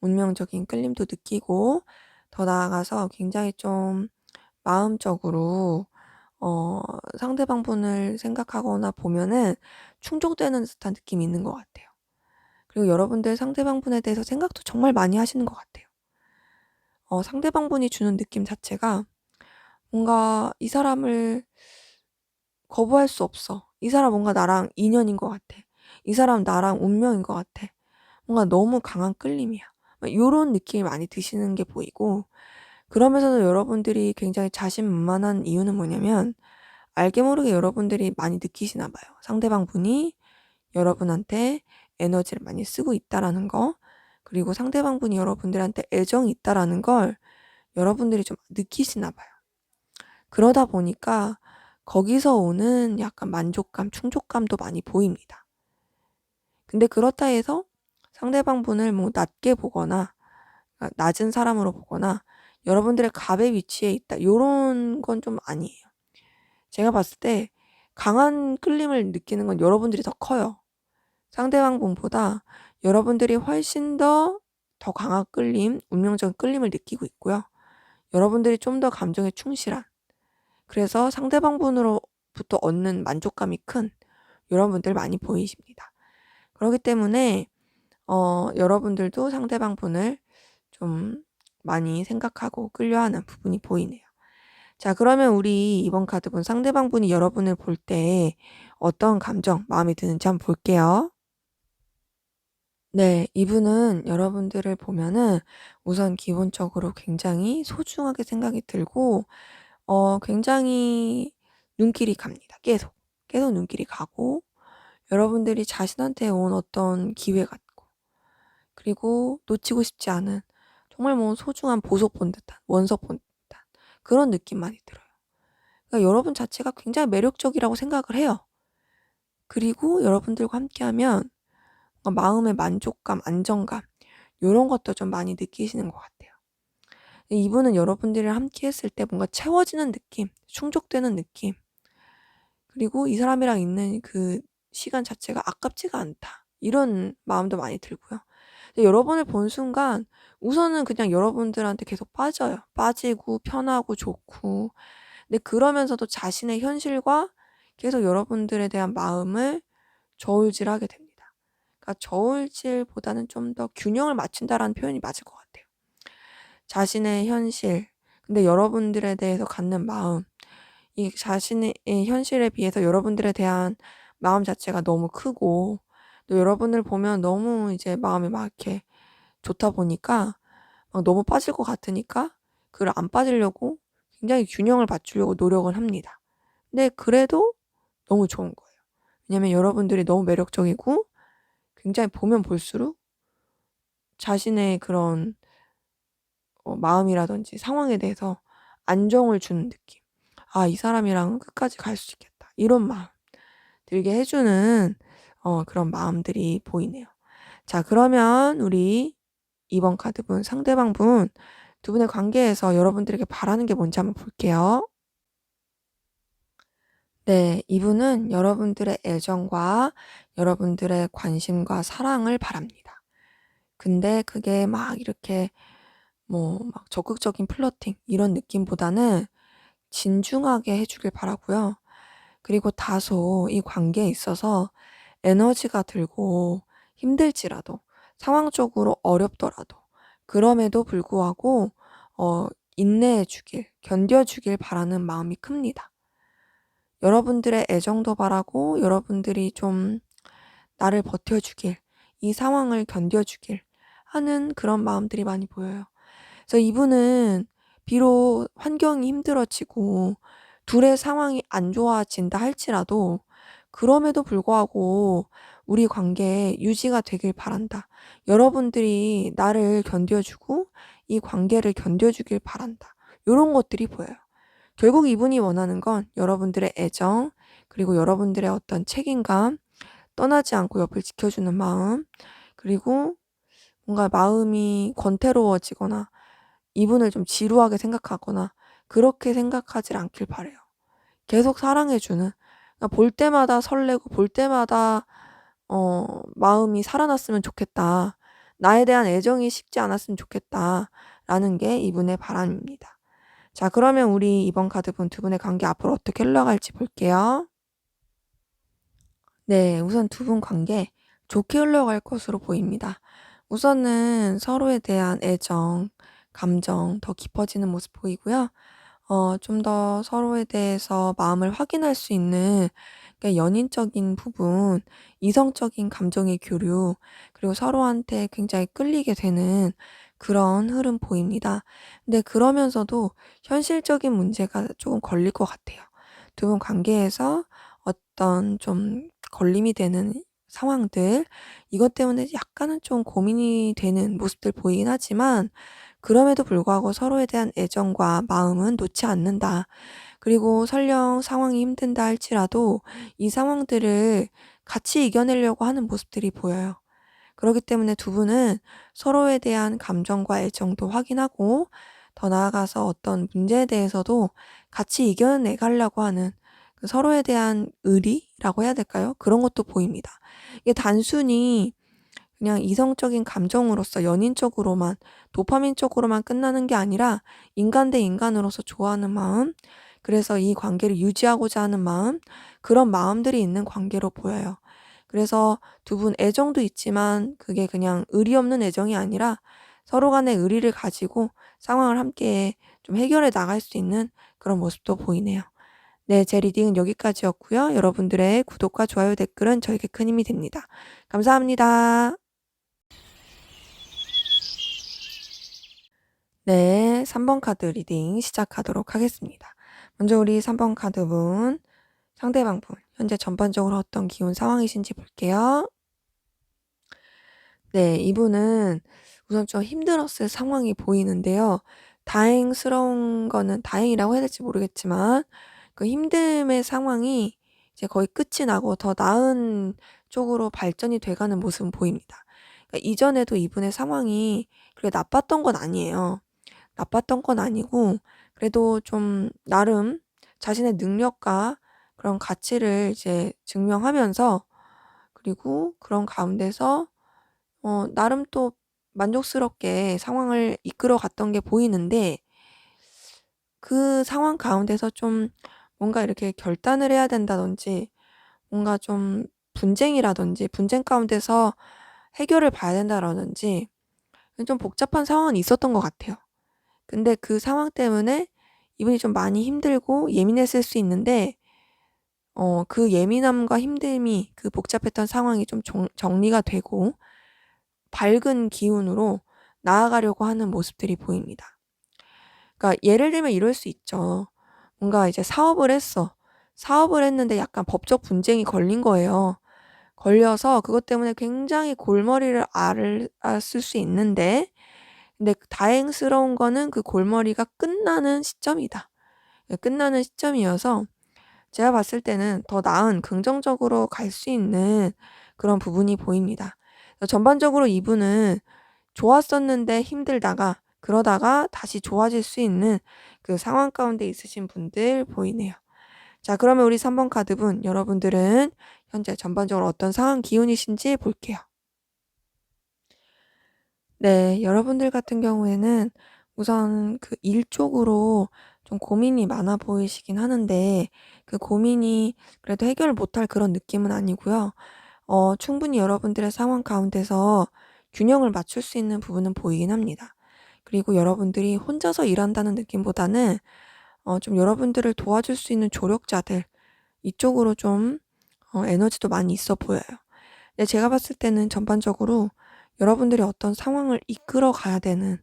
운명적인 끌림도 느끼고, 더 나아가서 굉장히 좀 마음적으로 상대방 분을 생각하거나 보면은 충족되는 듯한 느낌이 있는 것 같아요. 그리고 여러분들 상대방 분에 대해서 생각도 정말 많이 하시는 것 같아요. 상대방 분이 주는 느낌 자체가 뭔가 이 사람을 거부할 수 없어. 이 사람 뭔가 나랑 인연인 것 같아. 이 사람 나랑 운명인 것 같아. 뭔가 너무 강한 끌림이야. 요런 느낌이 많이 드시는 게 보이고, 그러면서도 여러분들이 굉장히 자신만만한 이유는 뭐냐면, 알게 모르게 여러분들이 많이 느끼시나 봐요. 상대방 분이 여러분한테 에너지를 많이 쓰고 있다라는 거, 그리고 상대방 분이 여러분들한테 애정이 있다라는 걸 여러분들이 좀 느끼시나 봐요. 그러다 보니까 거기서 오는 약간 만족감, 충족감도 많이 보입니다. 근데 그렇다 해서 상대방 분을 뭐 낮게 보거나, 그러니까 낮은 사람으로 보거나 여러분들의 갑의 위치에 있다, 요런 건 좀 아니에요. 제가 봤을 때 강한 끌림을 느끼는 건 여러분들이 더 커요. 상대방 분보다 여러분들이 훨씬 더 강한 끌림, 운명적인 끌림을 느끼고 있고요. 여러분들이 좀 더 감정에 충실한, 그래서 상대방 분으로부터 얻는 만족감이 큰 여러분들 많이 보이십니다. 그렇기 때문에 여러분들도 상대방 분을 좀 많이 생각하고 끌려하는 부분이 보이네요. 자, 그러면 우리 이번 카드분, 상대방 분이 여러분을 볼 때 어떤 감정, 마음이 드는지 한번 볼게요. 네, 이분은 여러분들을 보면은 우선 기본적으로 굉장히 소중하게 생각이 들고, 굉장히 눈길이 갑니다. 계속 눈길이 가고, 여러분들이 자신한테 온 어떤 기회 같고, 그리고 놓치고 싶지 않은, 정말 뭐 소중한 보석 본 듯한, 원석 본 듯한 그런 느낌 많이 들어요. 그러니까 여러분 자체가 굉장히 매력적이라고 생각을 해요. 그리고 여러분들과 함께하면 뭔가 마음의 만족감, 안정감, 요런 것도 좀 많이 느끼시는 것 같아요. 이분은 여러분들이랑 함께 했을 때 뭔가 채워지는 느낌, 충족되는 느낌, 그리고 이 사람이랑 있는 그 시간 자체가 아깝지가 않다, 이런 마음도 많이 들고요. 여러분을 본 순간 우선은 그냥 여러분들한테 계속 빠져요. 빠지고 편하고 좋고. 근데 그러면서도 자신의 현실과 계속 여러분들에 대한 마음을 저울질하게 됩니다. 그러니까 저울질보다는 좀 더 균형을 맞춘다라는 표현이 맞을 것 같아요. 자신의 현실, 근데 여러분들에 대해서 갖는 마음, 이 자신의 현실에 비해서 여러분들에 대한 마음 자체가 너무 크고, 또 여러분을 보면 너무 이제 마음이 막 이렇게 좋다 보니까 막 너무 빠질 것 같으니까 그걸 안 빠지려고 굉장히 균형을 맞추려고 노력을 합니다. 근데 그래도 너무 좋은 거예요. 왜냐면 여러분들이 너무 매력적이고 굉장히 보면 볼수록 자신의 그런 마음이라든지 상황에 대해서 안정을 주는 느낌. '아 이 사람이랑은 끝까지 갈 수 있겠다.' 이런 마음 들게 해 주는 그런 마음들이 보이네요. 자 그러면 우리 2번 카드분 상대방분 두 분의 관계에서 여러분들에게 바라는 게 뭔지 한번 볼게요. 네. 이분은 여러분들의 애정과 여러분들의 관심과 사랑을 바랍니다. 근데 그게 막 이렇게 뭐 막 적극적인 플러팅 이런 느낌보다는 진중하게 해 주길 바라고요. 그리고 다소 이 관계에 있어서 에너지가 들고 힘들지라도 상황적으로 어렵더라도 그럼에도 불구하고 어 인내해 주길 견뎌 주길 바라는 마음이 큽니다. 여러분들의 애정도 바라고 여러분들이 좀 나를 버텨 주길 이 상황을 견뎌 주길 하는 그런 마음들이 많이 보여요. 그래서 이분은 비록 환경이 힘들어지고 둘의 상황이 안 좋아진다 할지라도 그럼에도 불구하고 "우리 관계 유지가 되길 바란다. 여러분들이 나를 견뎌 주고 이 관계를 견뎌 주길 바란다." 요런 것들이 보여요. 결국 이분이 원하는 건 여러분들의 애정 그리고 여러분들의 어떤 책임감, 떠나지 않고 옆을 지켜주는 마음, 그리고 뭔가 마음이 권태로워지거나 이분을 좀 지루하게 생각하거나 그렇게 생각하질 않길 바라요. 계속 사랑해 주는, 그러니까 볼 때마다 설레고 볼 때마다 마음이 살아났으면 좋겠다. 나에 대한 애정이 식지 않았으면 좋겠다라는 게 이분의 바람입니다. 자 그러면 우리 이번 카드분 두 분의 관계 앞으로 어떻게 흘러갈지 볼게요. 네. 우선 두 분 관계 좋게 흘러갈 것으로 보입니다. 우선은 서로에 대한 애정, 감정 더 깊어지는 모습 보이고요. 좀 더 서로에 대해서 마음을 확인할 수 있는, 그러니까 연인적인 부분, 이성적인 감정의 교류, 그리고 서로한테 굉장히 끌리게 되는 그런 흐름 보입니다. 근데 그러면서도 현실적인 문제가 조금 걸릴 것 같아요. 두 분 관계에서 어떤 좀 걸림이 되는 상황들, 이것 때문에 약간은 좀 고민이 되는 모습들 보이긴 하지만 그럼에도 불구하고 서로에 대한 애정과 마음은 놓지 않는다. 그리고 설령 상황이 힘든다 할지라도 이 상황들을 같이 이겨내려고 하는 모습들이 보여요. 그렇기 때문에 두 분은 서로에 대한 감정과 애정도 확인하고 더 나아가서 어떤 문제에 대해서도 같이 이겨내 가려고 하는 그 서로에 대한 의리라고 해야 될까요? 그런 것도 보입니다. 이게 단순히 그냥 이성적인 감정으로서 연인적으로만 도파민적으로만 끝나는 게 아니라 인간 대 인간으로서 좋아하는 마음, 그래서 이 관계를 유지하고자 하는 마음, 그런 마음들이 있는 관계로 보여요. 그래서 두 분 애정도 있지만 그게 그냥 의리 없는 애정이 아니라 서로 간의 의리를 가지고 상황을 함께 좀 해결해 나갈 수 있는 그런 모습도 보이네요. 네, 제 리딩은 여기까지였고요. 여러분들의 구독과 좋아요, 댓글은 저에게 큰 힘이 됩니다. 감사합니다. 네, 3번 카드 리딩 시작하도록 하겠습니다. 먼저 우리 3번 카드분, 상대방 분, 현재 전반적으로 어떤 기운 상황이신지 볼게요. 네, 이분은 우선 좀 힘들었을 상황이 보이는데요. 다행스러운 거는 다행이라고 해야 될지 모르겠지만 그 힘듦의 상황이 이제 거의 끝이 나고 더 나은 쪽으로 발전이 돼 가는 모습은 보입니다. 그러니까 이전에도 이분의 상황이 그렇게 나빴던 건 아니에요. 나빴던 건 아니고 그래도 좀 나름 자신의 능력과 그런 가치를 이제 증명하면서, 그리고 그런 가운데서 나름 또 만족스럽게 상황을 이끌어 갔던 게 보이는데 그 상황 가운데서 좀 뭔가 이렇게 결단을 해야 된다든지 뭔가 좀 분쟁이라든지 분쟁 가운데서 해결을 봐야 된다라든지 좀 복잡한 상황은 있었던 것 같아요. 근데 그 상황 때문에 이분이 좀 많이 힘들고 예민했을 수 있는데 그 예민함과 힘듦이, 그 복잡했던 상황이 좀 정리가 되고 밝은 기운으로 나아가려고 하는 모습들이 보입니다. 그러니까 예를 들면 이럴 수 있죠. 뭔가 이제 사업을 했어. 사업을 했는데 약간 법적 분쟁이 걸린 거예요. 걸려서 그것 때문에 굉장히 골머리를 앓았을 수 있는데, 근데 다행스러운 거는 그 골머리가 끝나는 시점이다. 끝나는 시점이어서 제가 봤을 때는 더 나은 긍정적으로 갈 수 있는 그런 부분이 보입니다. 전반적으로 이분은 좋았었는데 힘들다가 그러다가 다시 좋아질 수 있는 그 상황 가운데 있으신 분들 보이네요. 자, 그러면 우리 3번 카드분, 여러분들은 현재 전반적으로 어떤 상황 기운이신지 볼게요. 네, 여러분들 같은 경우에는 우선 그 일 쪽으로 좀 고민이 많아 보이시긴 하는데, 그 고민이 그래도 해결을 못할 그런 느낌은 아니고요. 충분히 여러분들의 상황 가운데서 균형을 맞출 수 있는 부분은 보이긴 합니다. 그리고 여러분들이 혼자서 일한다는 느낌보다는 좀 여러분들을 도와줄 수 있는 조력자들, 이쪽으로 좀 에너지도 많이 있어 보여요. 근데 제가 봤을 때는 전반적으로 여러분들이 어떤 상황을 이끌어 가야 되는,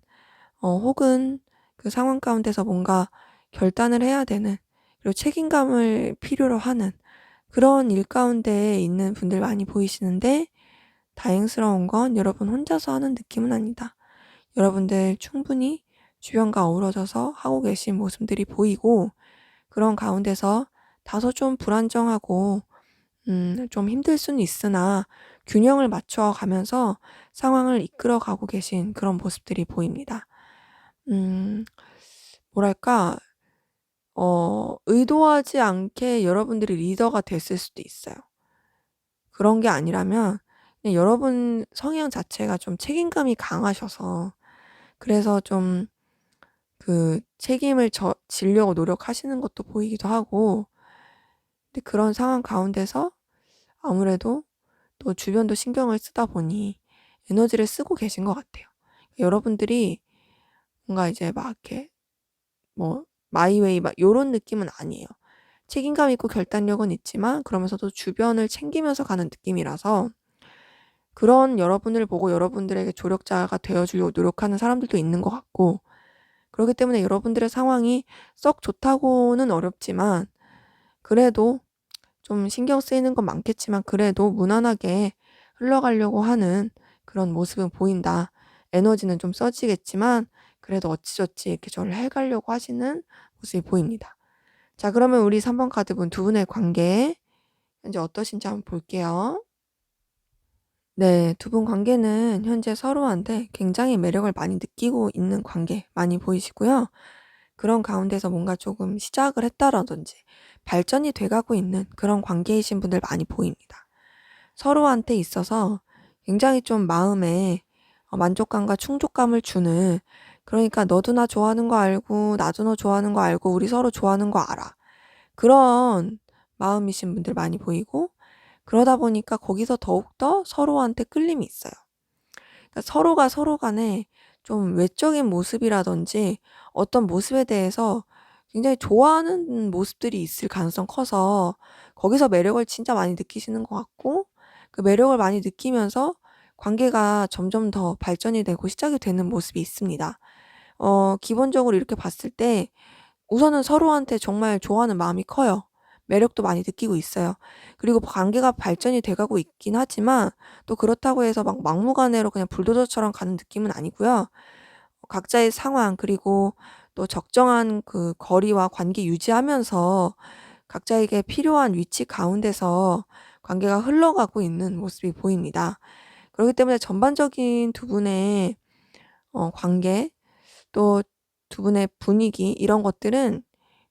혹은 그 상황 가운데서 뭔가 결단을 해야 되는, 그리고 책임감을 필요로 하는 그런 일 가운데에 있는 분들 많이 보이시는데, 다행스러운 건 여러분 혼자서 하는 느낌은 아니다. 여러분들 충분히 주변과 어우러져서 하고 계신 모습들이 보이고, 그런 가운데서 다소 좀 불안정하고 좀 힘들 수는 있으나 균형을 맞춰 가면서 상황을 이끌어 가고 계신 그런 모습들이 보입니다. 음 뭐랄까, 의도하지 않게 여러분들이 리더가 됐을 수도 있어요. 그런 게 아니라면 그냥 여러분 성향 자체가 좀 책임감이 강하셔서, 그래서 좀 그 책임을 지려고 노력하시는 것도 보이기도 하고, 근데 그런 상황 가운데서 아무래도 또 주변도 신경을 쓰다 보니 에너지를 쓰고 계신 것 같아요. 여러분들이 뭔가 이제 막 이렇게 뭐 마이웨이 막 요런 느낌은 아니에요. 책임감 있고 결단력은 있지만 그러면서도 주변을 챙기면서 가는 느낌이라서, 그런 여러분을 보고 여러분들에게 조력자가 되어 주려고 노력하는 사람들도 있는 것 같고, 그렇기 때문에 여러분들의 상황이 썩 좋다고는 어렵지만, 그래도 좀 신경 쓰이는 건 많겠지만 그래도 무난하게 흘러가려고 하는 그런 모습은 보인다. 에너지는 좀 써지겠지만 그래도 어찌저찌 이렇게 저를 해가려고 하시는 모습이 보입니다. 자, 그러면 우리 3번 카드분 두 분의 관계 현재 어떠신지 한번 볼게요. 네, 두 분 관계는 현재 서로한테 굉장히 매력을 많이 느끼고 있는 관계 많이 보이시고요. 그런 가운데서 뭔가 조금 시작을 했다라든지 발전이 돼가고 있는 그런 관계이신 분들 많이 보입니다. 서로한테 있어서 굉장히 좀 마음에 만족감과 충족감을 주는, 그러니까 너도 나 좋아하는 거 알고 나도 너 좋아하는 거 알고 우리 서로 좋아하는 거 알아, 그런 마음이신 분들 많이 보이고, 그러다 보니까 거기서 더욱더 서로한테 끌림이 있어요. 그러니까 서로가 서로 간에 좀 외적인 모습이라든지 어떤 모습에 대해서 굉장히 좋아하는 모습들이 있을 가능성 커서 거기서 매력을 진짜 많이 느끼시는 것 같고, 그 매력을 많이 느끼면서 관계가 점점 더 발전이 되고 시작이 되는 모습이 있습니다. 기본적으로 이렇게 봤을 때 우선은 서로한테 정말 좋아하는 마음이 커요. 매력도 많이 느끼고 있어요. 그리고 관계가 발전이 돼가고 있긴 하지만 또 그렇다고 해서 막 막무가내로 그냥 불도저처럼 가는 느낌은 아니고요. 각자의 상황, 그리고 또 적정한 그 거리와 관계 유지하면서 각자에게 필요한 위치 가운데서 관계가 흘러가고 있는 모습이 보입니다. 그렇기 때문에 전반적인 두 분의 관계, 또 두 분의 분위기, 이런 것들은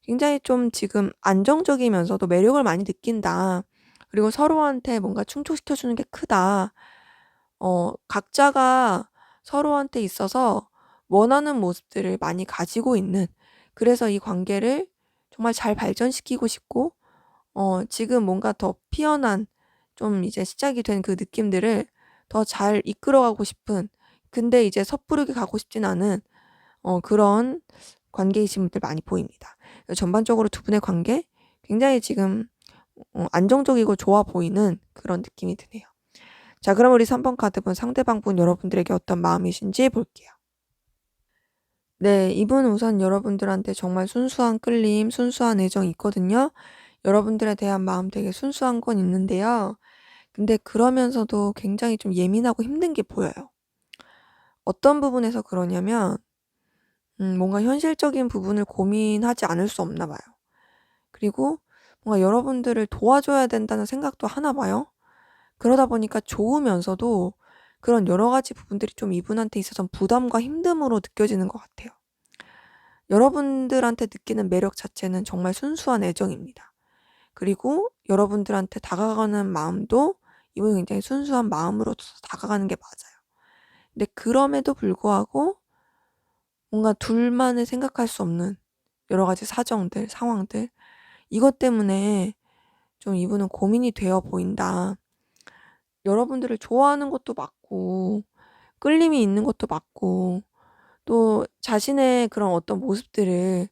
굉장히 좀 지금 안정적이면서도 매력을 많이 느낀다. 그리고 서로한테 뭔가 충족시켜주는 게 크다. 각자가 서로한테 있어서 원하는 모습들을 많이 가지고 있는, 그래서 이 관계를 정말 잘 발전시키고 싶고, 지금 뭔가 더 피어난 좀 이제 시작이 된 그 느낌들을 더 잘 이끌어가고 싶은, 근데 이제 섣부르게 가고 싶진 않은 그런 관계이신 분들 많이 보입니다. 전반적으로 두 분의 관계 굉장히 지금 안정적이고 좋아 보이는 그런 느낌이 드네요. 자, 그럼 우리 3번 카드분 상대방분 여러분들에게 어떤 마음이신지 볼게요. 네, 이분은 우선 여러분들한테 정말 순수한 끌림, 순수한 애정이 있거든요. 여러분들에 대한 마음 되게 순수한 건 있는데요. 근데 그러면서도 굉장히 좀 예민하고 힘든 게 보여요. 어떤 부분에서 그러냐면 뭔가 현실적인 부분을 고민하지 않을 수 없나 봐요. 그리고 뭔가 여러분들을 도와줘야 된다는 생각도 하나 봐요. 그러다 보니까 좋으면서도 그런 여러 가지 부분들이 좀 이분한테 있어서 부담과 힘듦으로 느껴지는 것 같아요. 여러분들한테 느끼는 매력 자체는 정말 순수한 애정입니다. 그리고 여러분들한테 다가가는 마음도 이분은 굉장히 순수한 마음으로 다가가는 게 맞아요. 근데 그럼에도 불구하고 뭔가 둘만을 생각할 수 없는 여러 가지 사정들, 상황들, 이것 때문에 좀 이분은 고민이 되어 보인다. 여러분들을 좋아하는 것도 맞고, 끌림이 있는 것도 맞고, 또 자신의 그런 어떤 모습들을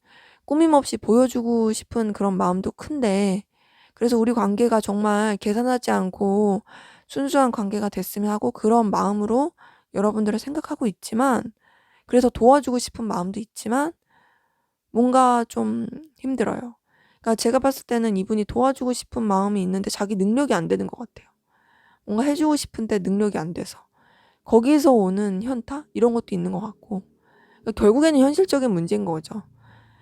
꾸밈없이 보여주고 싶은 그런 마음도 큰데, 그래서 우리 관계가 정말 계산하지 않고 순수한 관계가 됐으면 하고 그런 마음으로 여러분들을 생각하고 있지만, 그래서 도와주고 싶은 마음도 있지만 뭔가 좀 힘들어요. 그러니까 제가 봤을 때는 이분이 도와주고 싶은 마음이 있는데 자기 능력이 안 되는 것 같아요. 뭔가 해주고 싶은데 능력이 안 돼서. 거기서 오는 현타? 이런 것도 있는 것 같고. 그러니까 결국에는 현실적인 문제인 거죠.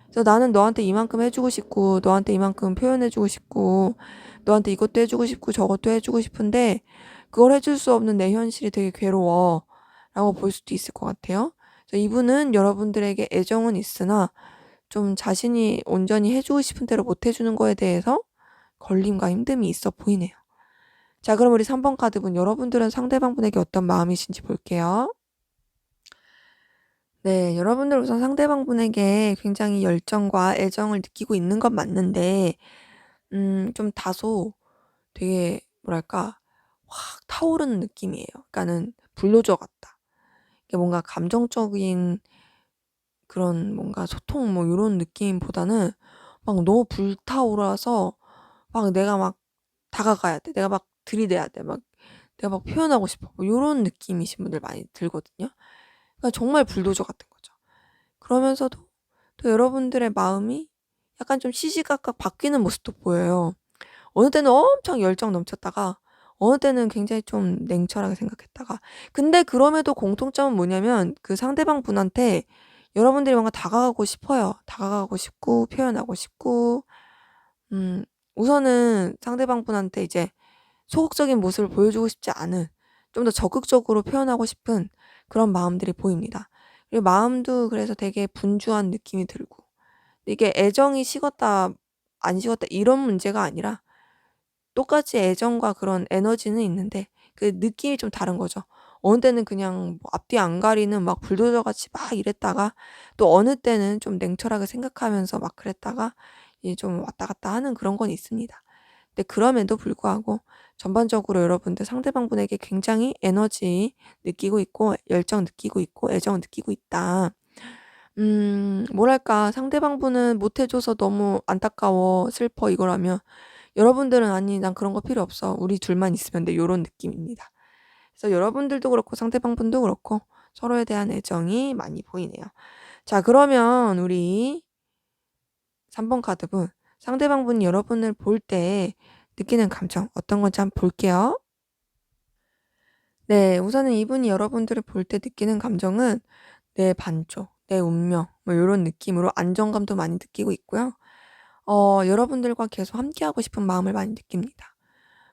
그래서 나는 너한테 이만큼 해주고 싶고, 너한테 이만큼 표현해주고 싶고, 너한테 이것도 해주고 싶고, 저것도 해주고 싶은데, 그걸 해줄 수 없는 내 현실이 되게 괴로워. 라고 볼 수도 있을 것 같아요. 그래서 이분은 여러분들에게 애정은 있으나, 좀 자신이 온전히 해주고 싶은 대로 못 해주는 거에 대해서 걸림과 힘듦이 있어 보이네요. 자, 그럼 우리 3번 카드분, 여러분들은 상대방분에게 어떤 마음이신지 볼게요. 네, 여러분들 우선 상대방분에게 굉장히 열정과 애정을 느끼고 있는 건 맞는데, 좀 다소 되게, 뭐랄까, 확 타오르는 느낌이에요. 그러니까는 불도저 같다. 이게 뭔가 감정적인 그런 뭔가 소통 뭐 이런 느낌보다는 막 너무 불타오라서 막 내가 막 다가가야 돼. 내가 막 들이대야 돼. 막 내가 막 표현하고 싶어. 뭐 요런 느낌이신 분들 많이 들거든요. 그러니까 정말 불도저 같은 거죠. 그러면서도 또 여러분들의 마음이 약간 좀 시시각각 바뀌는 모습도 보여요. 어느 때는 엄청 열정 넘쳤다가 어느 때는 굉장히 좀 냉철하게 생각했다가 근데 그럼에도 공통점은 뭐냐면 그 상대방 분한테 여러분들이 뭔가 다가가고 싶어요. 다가가고 싶고 표현하고 싶고 우선은 상대방 분한테 이제 소극적인 모습을 보여주고 싶지 않은 좀 더 적극적으로 표현하고 싶은 그런 마음들이 보입니다. 그리고 마음도 그래서 되게 분주한 느낌이 들고 이게 애정이 식었다 안 식었다 이런 문제가 아니라 똑같이 애정과 그런 에너지는 있는데 그 느낌이 좀 다른 거죠. 어느 때는 그냥 뭐 앞뒤 안 가리는 막 불도저 같이 막 이랬다가 또 어느 때는 좀 냉철하게 생각하면서 막 그랬다가 이제 좀 왔다 갔다 하는 그런 건 있습니다. 근데 그럼에도 불구하고 전반적으로 여러분들 상대방분에게 굉장히 에너지 느끼고 있고 열정 느끼고 있고 애정 느끼고 있다. 뭐랄까 상대방분은 못 해줘서 너무 안타까워 슬퍼 이거라면 여러분들은 아니 난 그런 거 필요 없어 우리 둘만 있으면 돼 요런 느낌입니다. 그래서 여러분들도 그렇고 상대방분도 그렇고 서로에 대한 애정이 많이 보이네요. 자, 그러면 우리 3번 카드분 상대방분이 여러분을 볼 때 느끼는 감정 어떤 건지 한번 볼게요. 네, 우선은 이분이 여러분들을 볼 때 느끼는 감정은 내 반쪽, 내 운명 뭐 요런 느낌으로 안정감도 많이 느끼고 있고요. 여러분들과 계속 함께하고 싶은 마음을 많이 느낍니다.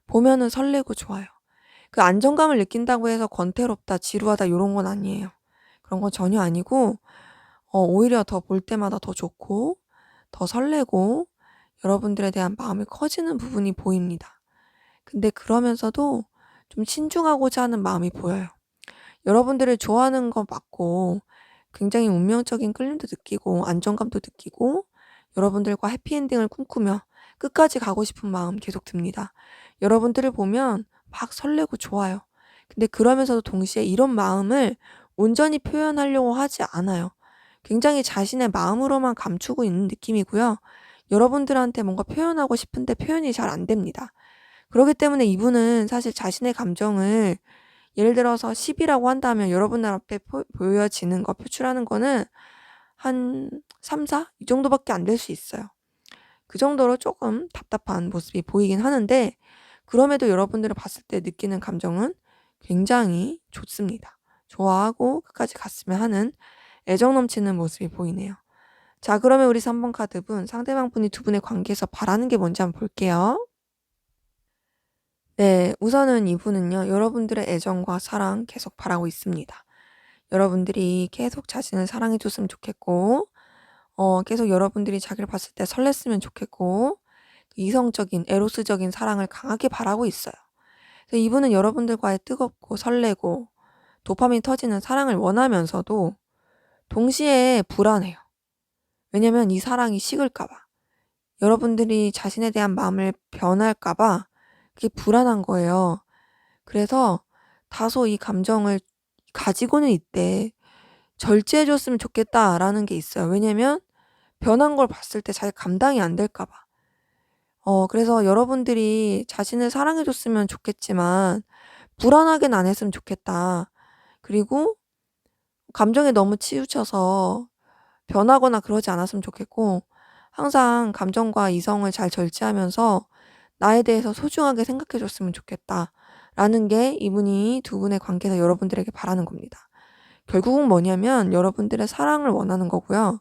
보면은 설레고 좋아요. 그 안정감을 느낀다고 해서 권태롭다, 지루하다 요런 건 아니에요. 그런 건 전혀 아니고 오히려 더 볼 때마다 더 좋고 더 설레고 여러분들에 대한 마음이 커지는 부분이 보입니다. 근데 그러면서도 좀 신중하고자 하는 마음이 보여요. 여러분들을 좋아하는 거 맞고 굉장히 운명적인 끌림도 느끼고 안정감도 느끼고 여러분들과 해피엔딩을 꿈꾸며 끝까지 가고 싶은 마음 계속 듭니다. 여러분들을 보면 막 설레고 좋아요. 근데 그러면서도 동시에 이런 마음을 온전히 표현하려고 하지 않아요. 굉장히 자신의 마음으로만 감추고 있는 느낌이고요. 여러분들한테 뭔가 표현하고 싶은데 표현이 잘 안 됩니다. 그렇기 때문에 이분은 사실 자신의 감정을 예를 들어서 10이라고 한다면 여러분들 앞에 보여지는 거, 표출하는 거는 한 3, 4? 이 정도밖에 안 될 수 있어요. 그 정도로 조금 답답한 모습이 보이긴 하는데 그럼에도 여러분들을 봤을 때 느끼는 감정은 굉장히 좋습니다. 좋아하고 끝까지 갔으면 하는 애정 넘치는 모습이 보이네요. 자, 그러면 우리 3번 카드분, 상대방 분이 두 분의 관계에서 바라는 게 뭔지 한번 볼게요. 네, 우선은 이분은요, 여러분들의 애정과 사랑 계속 바라고 있습니다. 여러분들이 계속 자신을 사랑해줬으면 좋겠고, 계속 여러분들이 자기를 봤을 때 설렜으면 좋겠고, 이성적인, 에로스적인 사랑을 강하게 바라고 있어요. 그래서 이분은 여러분들과의 뜨겁고 설레고, 도파민 터지는 사랑을 원하면서도 동시에 불안해요. 왜냐면 이 사랑이 식을까봐. 여러분들이 자신에 대한 마음을 변할까봐 그게 불안한 거예요. 그래서 다소 이 감정을 가지고는 있대. 절제해줬으면 좋겠다라는 게 있어요. 왜냐면 변한 걸 봤을 때 자기 감당이 안 될까봐. 그래서 여러분들이 자신을 사랑해줬으면 좋겠지만 불안하게는 안 했으면 좋겠다. 그리고 감정에 너무 치우쳐서 변하거나 그러지 않았으면 좋겠고 항상 감정과 이성을 잘 절제하면서 나에 대해서 소중하게 생각해 줬으면 좋겠다. 라는 게 이분이 두 분의 관계에서 여러분들에게 바라는 겁니다. 결국은 뭐냐면 여러분들의 사랑을 원하는 거고요.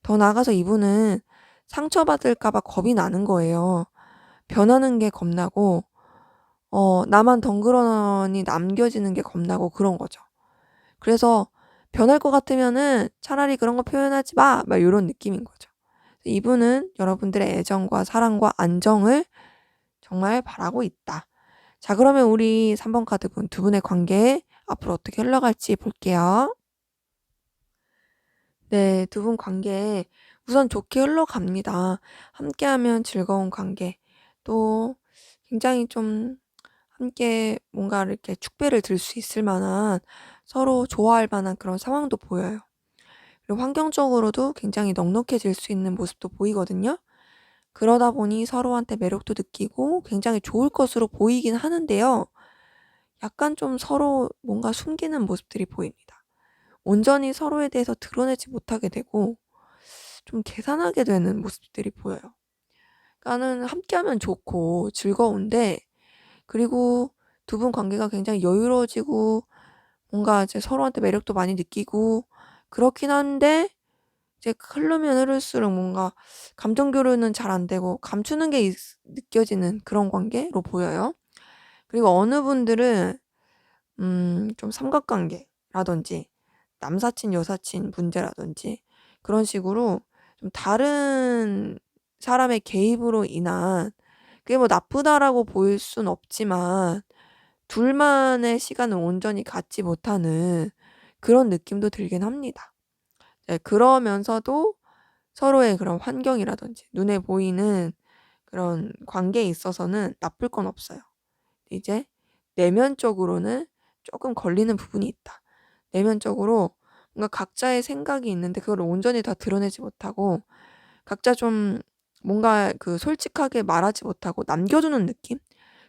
더 나아가서 이분은 상처받을까 봐 겁이 나는 거예요. 변하는 게 겁나고 나만 덩그러니 남겨지는 게 겁나고 그런 거죠. 그래서 변할 것 같으면은 차라리 그런 거 표현하지 마! 막 요런 느낌인 거죠. 이분은 여러분들의 애정과 사랑과 안정을 정말 바라고 있다. 자, 그러면 우리 3번 카드분 두 분의 관계 앞으로 어떻게 흘러갈지 볼게요. 네, 두 분 관계 우선 좋게 흘러갑니다. 함께하면 즐거운 관계. 또 굉장히 좀 함께 뭔가 이렇게 축배를 들 수 있을 만한 서로 좋아할 만한 그런 상황도 보여요. 그리고 환경적으로도 굉장히 넉넉해질 수 있는 모습도 보이거든요. 그러다 보니 서로한테 매력도 느끼고 굉장히 좋을 것으로 보이긴 하는데요. 약간 좀 서로 뭔가 숨기는 모습들이 보입니다. 온전히 서로에 대해서 드러내지 못하게 되고 좀 계산하게 되는 모습들이 보여요. 그러니까는 함께하면 좋고 즐거운데 그리고 두 분 관계가 굉장히 여유로워지고 뭔가 이제 서로한테 매력도 많이 느끼고 그렇긴 한데 이제 흐르면 흐를수록 뭔가 감정 교류는 잘 안 되고 감추는 게 느껴지는 그런 관계로 보여요. 그리고 어느 분들은 좀 삼각관계라든지 남사친, 여사친 문제라든지 그런 식으로 좀 다른 사람의 개입으로 인한 그게 뭐 나쁘다라고 보일 순 없지만 둘만의 시간을 온전히 갖지 못하는 그런 느낌도 들긴 합니다. 네, 그러면서도 서로의 그런 환경이라든지 눈에 보이는 그런 관계에 있어서는 나쁠 건 없어요. 이제 내면적으로는 조금 걸리는 부분이 있다. 내면적으로 뭔가 각자의 생각이 있는데 그걸 온전히 다 드러내지 못하고 각자 좀 뭔가 그 솔직하게 말하지 못하고 남겨두는 느낌?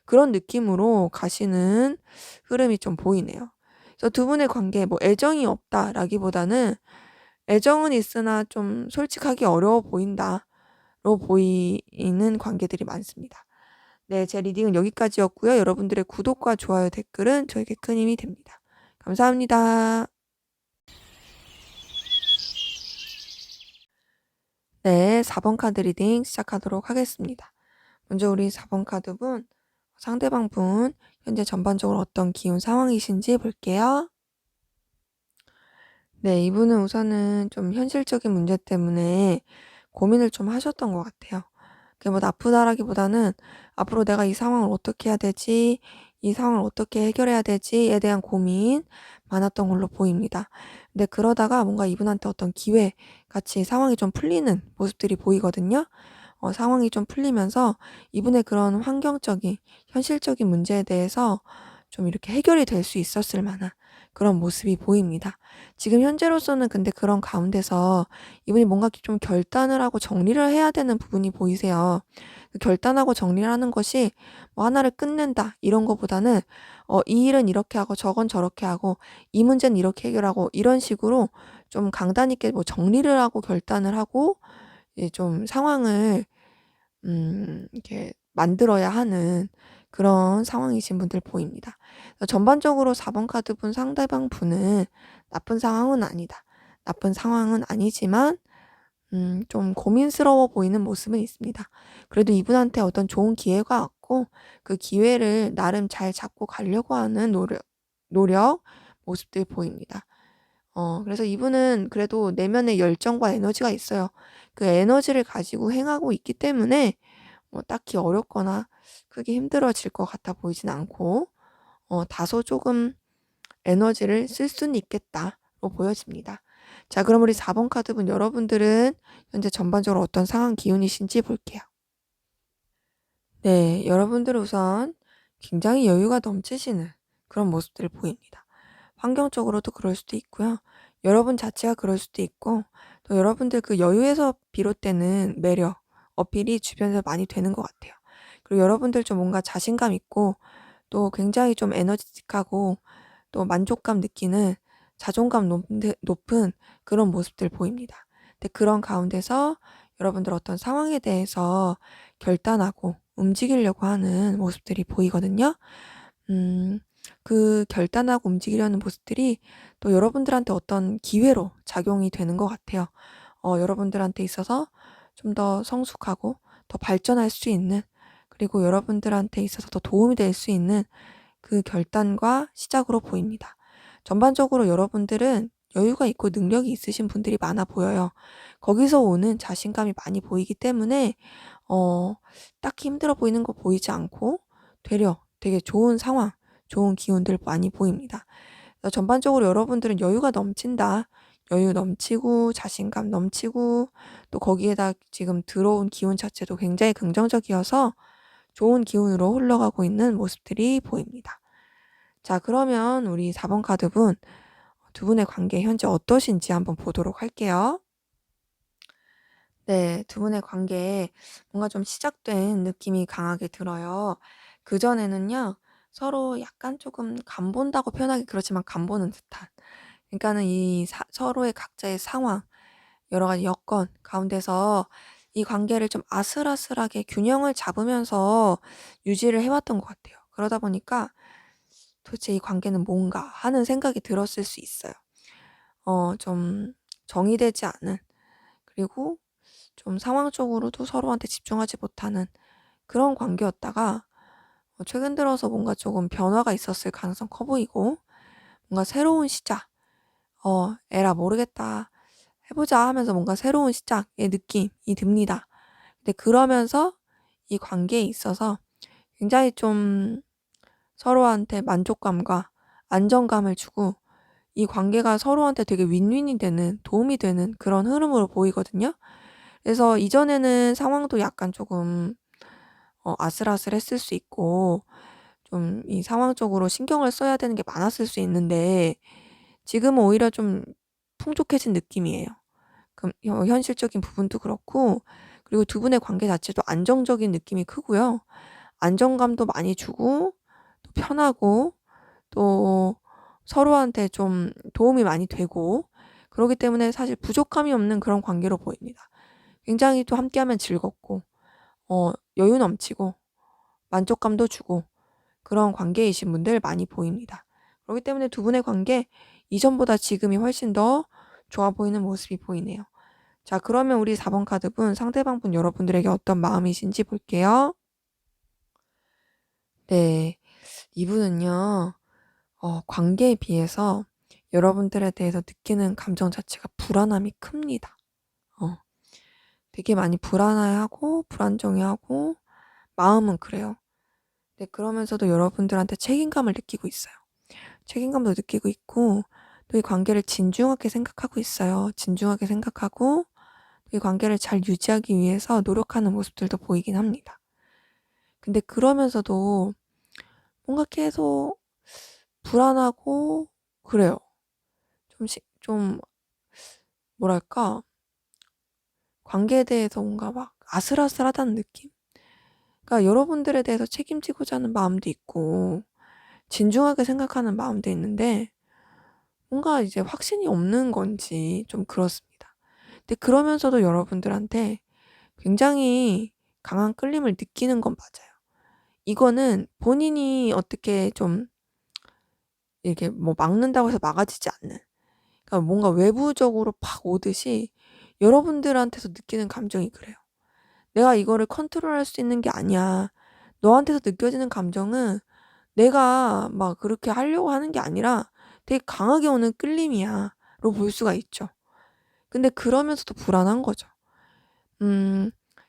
그런 느낌으로 가시는 흐름이 좀 보이네요. 그래서 두 분의 관계에 뭐 애정이 없다라기보다는 애정은 있으나 좀 솔직하기 어려워 보인다로 보이는 관계들이 많습니다. 네, 제 리딩은 여기까지였고요. 여러분들의 구독과 좋아요, 댓글은 저에게 큰 힘이 됩니다. 감사합니다. 네, 4번 카드 리딩 시작하도록 하겠습니다. 먼저 우리 4번 카드분, 상대방 분 현재 전반적으로 어떤 기운 상황이신지 볼게요. 네, 이분은 우선은 좀 현실적인 문제 때문에 고민을 좀 하셨던 것 같아요. 그게 뭐 나쁘다라기보다는 앞으로 내가 이 상황을 어떻게 해야 되지? 이 상황을 어떻게 해결해야 되지?에 대한 고민 많았던 걸로 보입니다. 근데 그러다가 뭔가 이분한테 어떤 기회 같이 상황이 좀 풀리는 모습들이 보이거든요. 상황이 좀 풀리면서 이분의 그런 환경적인, 현실적인 문제에 대해서 좀 이렇게 해결이 될 수 있었을 만한 그런 모습이 보입니다. 지금 현재로서는 근데 그런 가운데서 이분이 뭔가 좀 결단을 하고 정리를 해야 되는 부분이 보이세요. 그 결단하고 정리를 하는 것이 뭐 하나를 끝낸다 이런 거보다는 이 일은 이렇게 하고 저건 저렇게 하고 이 문제는 이렇게 해결하고 이런 식으로 좀 강단 있게 뭐 정리를 하고 결단을 하고 이제 좀 상황을 이렇게 만들어야 하는 그런 상황이신 분들 보입니다. 전반적으로 4번 카드 분 상대방 분은 나쁜 상황은 아니다. 나쁜 상황은 아니지만 좀 고민스러워 보이는 모습은 있습니다. 그래도 이분한테 어떤 좋은 기회가 왔고 그 기회를 나름 잘 잡고 가려고 하는 노력 모습들이 보입니다. 그래서 이분은 그래도 내면의 열정과 에너지가 있어요. 그 에너지를 가지고 행하고 있기 때문에 뭐 딱히 어렵거나 크게 힘들어질 것 같아 보이진 않고 다소 조금 에너지를 쓸 수는 있겠다로 보여집니다. 자, 그럼 우리 4번 카드분 여러분들은 현재 전반적으로 어떤 상황 기운이신지 볼게요. 네, 여러분들은 우선 굉장히 여유가 넘치시는 그런 모습들을 보입니다. 환경적으로도 그럴 수도 있고요. 여러분 자체가 그럴 수도 있고 또 여러분들 그 여유에서 비롯되는 매력, 어필이 주변에서 많이 되는 것 같아요. 그리고 여러분들 좀 뭔가 자신감 있고 또 굉장히 좀 에너지틱하고 또 만족감 느끼는 자존감 높은 그런 모습들 보입니다. 근데 그런 가운데서 여러분들 어떤 상황에 대해서 결단하고 움직이려고 하는 모습들이 보이거든요. 음, 그 결단하고 움직이려는 모습들이 또 여러분들한테 어떤 기회로 작용이 되는 것 같아요. 여러분들한테 있어서 좀 더 성숙하고 더 발전할 수 있는 그리고 여러분들한테 있어서 더 도움이 될 수 있는 그 결단과 시작으로 보입니다. 전반적으로 여러분들은 여유가 있고 능력이 있으신 분들이 많아 보여요. 거기서 오는 자신감이 많이 보이기 때문에 어, 딱히 힘들어 보이는 거 보이지 않고 되려 되게 좋은 상황, 좋은 기운들 많이 보입니다. 그래서 전반적으로 여러분들은 여유가 넘친다. 여유 넘치고 자신감 넘치고 또 거기에다 지금 들어온 기운 자체도 굉장히 긍정적이어서 좋은 기운으로 흘러가고 있는 모습들이 보입니다. 자, 그러면 우리 4번 카드분 두 분의 관계 현재 어떠신지 한번 보도록 할게요. 네, 두 분의 관계에 뭔가 좀 시작된 느낌이 강하게 들어요. 그전에는요, 서로 약간 조금 간본다고 표현하기 그렇지만 간보는 듯한. 그러니까는 서로의 각자의 상황, 여러 가지 여건 가운데서 이 관계를 좀 아슬아슬하게 균형을 잡으면서 유지를 해왔던 것 같아요. 그러다 보니까 도대체 이 관계는 뭔가 하는 생각이 들었을 수 있어요. 좀 정의되지 않은, 그리고 좀 상황적으로도 서로한테 집중하지 못하는 그런 관계였다가 최근 들어서 뭔가 조금 변화가 있었을 가능성 커 보이고 뭔가 새로운 시작, 에라 모르겠다. 해보자 하면서 뭔가 새로운 시작의 느낌이 듭니다. 근데 그러면서 이 관계에 있어서 굉장히 좀 서로한테 만족감과 안정감을 주고 이 관계가 서로한테 되게 윈윈이 되는 도움이 되는 그런 흐름으로 보이거든요. 그래서 이전에는 상황도 약간 조금 아슬아슬했을 수 있고 좀 이 상황적으로 신경을 써야 되는 게 많았을 수 있는데 지금은 오히려 좀 풍족해진 느낌이에요. 그럼 현실적인 부분도 그렇고 그리고 두 분의 관계 자체도 안정적인 느낌이 크고요. 안정감도 많이 주고 또 편하고 또 서로한테 좀 도움이 많이 되고 그러기 때문에 사실 부족함이 없는 그런 관계로 보입니다. 굉장히 또 함께하면 즐겁고 여유 넘치고 만족감도 주고 그런 관계이신 분들 많이 보입니다. 그렇기 때문에 두 분의 관계 이전보다 지금이 훨씬 더 좋아 보이는 모습이 보이네요. 자, 그러면 우리 4번 카드분 상대방 분 여러분들에게 어떤 마음이신지 볼게요. 네, 이분은요. 관계에 비해서 여러분들에 대해서 느끼는 감정 자체가 불안함이 큽니다. 어, 되게 많이 불안해하고 불안정해하고 마음은 그래요. 네, 그러면서도 여러분들한테 책임감을 느끼고 있어요. 책임감도 느끼고 있고 또 이 관계를 진중하게 생각하고 있어요. 진중하게 생각하고 이 관계를 잘 유지하기 위해서 노력하는 모습들도 보이긴 합니다. 근데 그러면서도 뭔가 계속 불안하고 그래요. 좀 뭐랄까 관계에 대해서 뭔가 막 아슬아슬하다는 느낌? 그러니까 여러분들에 대해서 책임지고자 하는 마음도 있고 진중하게 생각하는 마음도 있는데 뭔가 이제 확신이 없는 건지 좀 그렇습니다. 근데 그러면서도 여러분들한테 굉장히 강한 끌림을 느끼는 건 맞아요. 이거는 본인이 어떻게 좀 이렇게 뭐 막는다고 해서 막아지지 않는, 그러니까 뭔가 외부적으로 팍 오듯이 여러분들한테서 느끼는 감정이 그래요. 내가 이거를 컨트롤할 수 있는 게 아니야. 너한테서 느껴지는 감정은 내가 막 그렇게 하려고 하는 게 아니라 되게 강하게 오는 끌림이야. 로 볼 수가 있죠. 근데 그러면서도 불안한 거죠.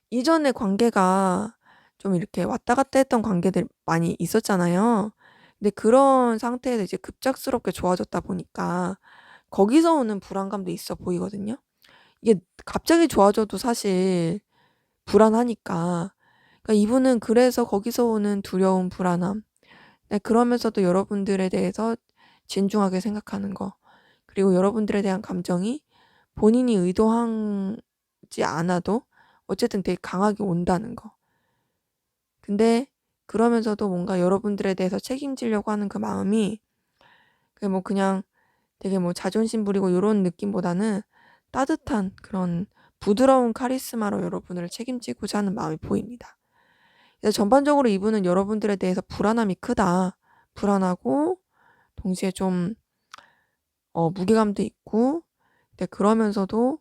이전에 관계가 좀 이렇게 왔다 갔다 했던 관계들 많이 있었잖아요. 근데 그런 상태에서 이제 급작스럽게 좋아졌다 보니까 거기서 오는 불안감도 있어 보이거든요. 이게 갑자기 좋아져도 사실 불안하니까. 그러니까 이분은 그래서 거기서 오는 두려움, 불안함. 네, 그러면서도 여러분들에 대해서 진중하게 생각하는 거. 그리고 여러분들에 대한 감정이 본인이 의도하지 않아도 어쨌든 되게 강하게 온다는 거. 근데 그러면서도 뭔가 여러분들에 대해서 책임지려고 하는 그 마음이 그게 뭐 그냥 되게 뭐 자존심 부리고 요런 느낌보다는 따뜻한 그런 부드러운 카리스마로 여러분을 책임지고자 하는 마음이 보입니다. 그래서 전반적으로 이분은 여러분들에 대해서 불안함이 크다. 불안하고 동시에 좀 무게감도 있고, 근데 그러면서도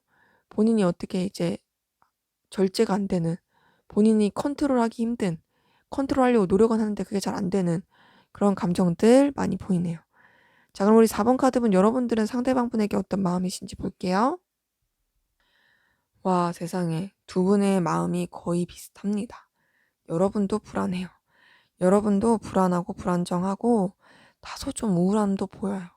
본인이 어떻게 이제 절제가 안 되는, 본인이 컨트롤하기 힘든, 컨트롤하려고 노력은 하는데 그게 잘 안 되는 그런 감정들 많이 보이네요. 자, 그럼 우리 4번 카드분, 여러분들은 상대방 분에게 어떤 마음이신지 볼게요. 와, 세상에. 두 분의 마음이 거의 비슷합니다. 여러분도 불안해요. 여러분도 불안하고 불안정하고 다소 좀 우울함도 보여요.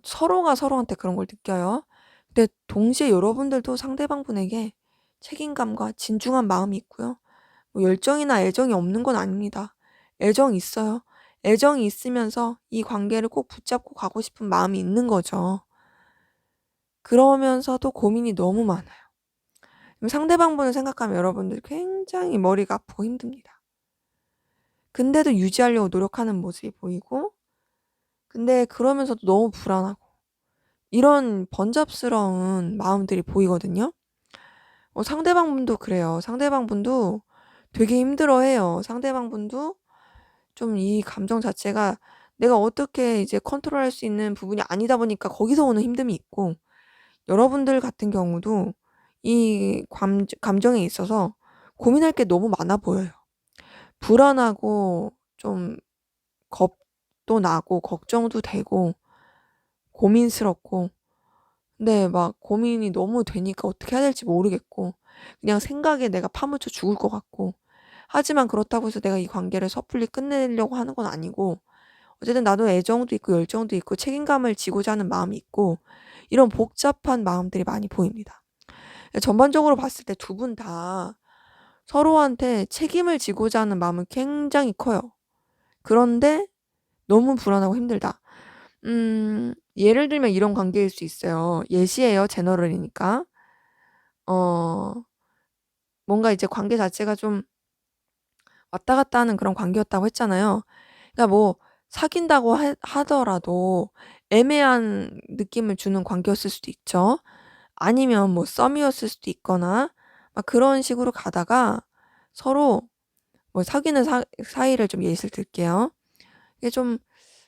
서로가 서로한테 그런 걸 느껴요. 근데 동시에 여러분들도 상대방 분에게 책임감과 진중한 마음이 있고요. 뭐 열정이나 애정이 없는 건 아닙니다. 애정이 있어요. 애정이 있으면서 이 관계를 꼭 붙잡고 가고 싶은 마음이 있는 거죠. 그러면서도 고민이 너무 많아요. 상대방 분을 생각하면 여러분들 굉장히 머리가 아프고 힘듭니다. 근데도 유지하려고 노력하는 모습이 보이고, 근데 그러면서도 너무 불안하고, 이런 번잡스러운 마음들이 보이거든요. 상대방 분도 그래요. 상대방 분도 되게 힘들어해요. 상대방 분도 좀 이 감정 자체가 내가 어떻게 이제 컨트롤할 수 있는 부분이 아니다 보니까 거기서 오는 힘듦이 있고, 여러분들 같은 경우도 이 감정에 있어서 고민할 게 너무 많아 보여요. 불안하고 좀 겁도 나고 걱정도 되고 고민스럽고, 근데 막 고민이 너무 되니까 어떻게 해야 될지 모르겠고 그냥 생각에 내가 파묻혀 죽을 것 같고, 하지만 그렇다고 해서 내가 이 관계를 섣불리 끝내려고 하는 건 아니고 어쨌든 나도 애정도 있고 열정도 있고 책임감을 지고자 하는 마음이 있고, 이런 복잡한 마음들이 많이 보입니다. 전반적으로 봤을 때 두 분 다 서로한테 책임을 지고자 하는 마음은 굉장히 커요. 그런데 너무 불안하고 힘들다. 예를 들면 이런 관계일 수 있어요. 예시예요. 제너럴이니까. 뭔가 이제 관계 자체가 좀 왔다 갔다 하는 그런 관계였다고 했잖아요. 그러니까 뭐 사귄다고 하더라도 애매한 느낌을 주는 관계였을 수도 있죠. 아니면 뭐 썸이었을 수도 있거나 막 그런 식으로 가다가 서로 뭐 사귀는 사이를 좀 예시를 들게요. 이게 좀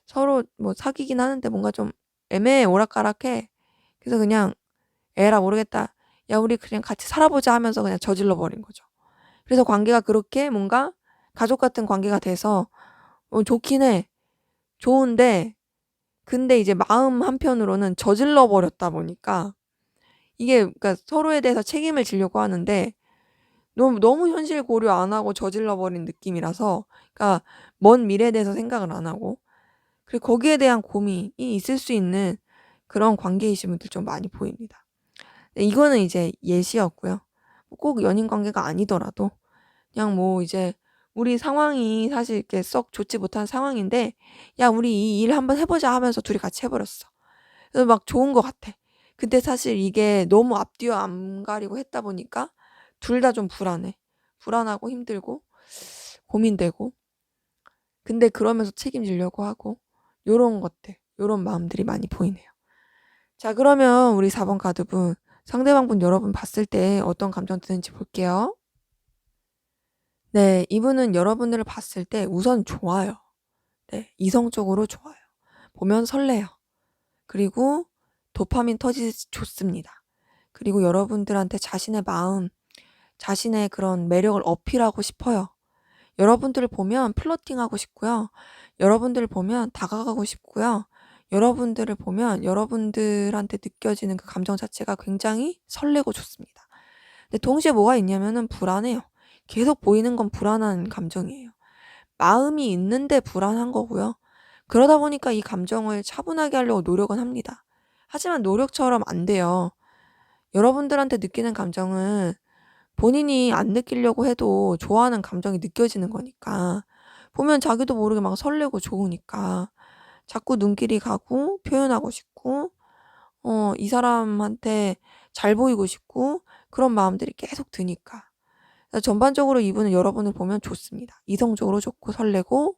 서로 뭐 사귀긴 하는데 뭔가 좀 애매해, 오락가락해. 그래서 그냥 에라 모르겠다. 야, 우리 그냥 같이 살아보자 하면서 그냥 저질러 버린 거죠. 그래서 관계가 그렇게 뭔가 가족 같은 관계가 돼서 좋긴 해. 좋은데 근데 이제 마음 한편으로는 저질러 버렸다 보니까 이게 그러니까 서로에 대해서 책임을 지려고 하는데 너무 현실 고려 안 하고 저질러 버린 느낌이라서, 그러니까 먼 미래에 대해서 생각을 안 하고, 그리고 거기에 대한 고민이 있을 수 있는 그런 관계이신 분들 좀 많이 보입니다. 이거는 이제 예시였고요. 꼭 연인 관계가 아니더라도 그냥 뭐 이제 우리 상황이 사실 이렇게 썩 좋지 못한 상황인데, 야, 우리 이 일 한번 해보자 하면서 둘이 같이 해버렸어. 그래서 막 좋은 것 같아. 근데 사실 이게 너무 앞뒤와 안 가리고 했다 보니까 둘 다 좀 불안해. 불안하고 힘들고 고민되고, 근데 그러면서 책임지려고 하고, 요런 것들, 요런 마음들이 많이 보이네요. 자, 그러면 우리 4번 카드분, 상대방분 여러분 봤을 때 어떤 감정 드는지 볼게요. 네. 이분은 여러분들을 봤을 때 우선 좋아요. 네. 이성적으로 좋아요. 보면 설레요. 그리고 도파민 터지듯이 좋습니다. 그리고 여러분들한테 자신의 마음, 자신의 그런 매력을 어필하고 싶어요. 여러분들을 보면 플러팅하고 싶고요. 여러분들을 보면 다가가고 싶고요. 여러분들을 보면 여러분들한테 느껴지는 그 감정 자체가 굉장히 설레고 좋습니다. 근데 동시에 뭐가 있냐면은 불안해요. 계속 보이는 건 불안한 감정이에요. 마음이 있는데 불안한 거고요. 그러다 보니까 이 감정을 차분하게 하려고 노력은 합니다. 하지만 노력처럼 안 돼요. 여러분들한테 느끼는 감정은 본인이 안 느끼려고 해도 좋아하는 감정이 느껴지는 거니까. 보면 자기도 모르게 막 설레고 좋으니까. 자꾸 눈길이 가고 표현하고 싶고 이 사람한테 잘 보이고 싶고 그런 마음들이 계속 드니까. 전반적으로 이분은 여러분을 보면 좋습니다. 이성적으로 좋고 설레고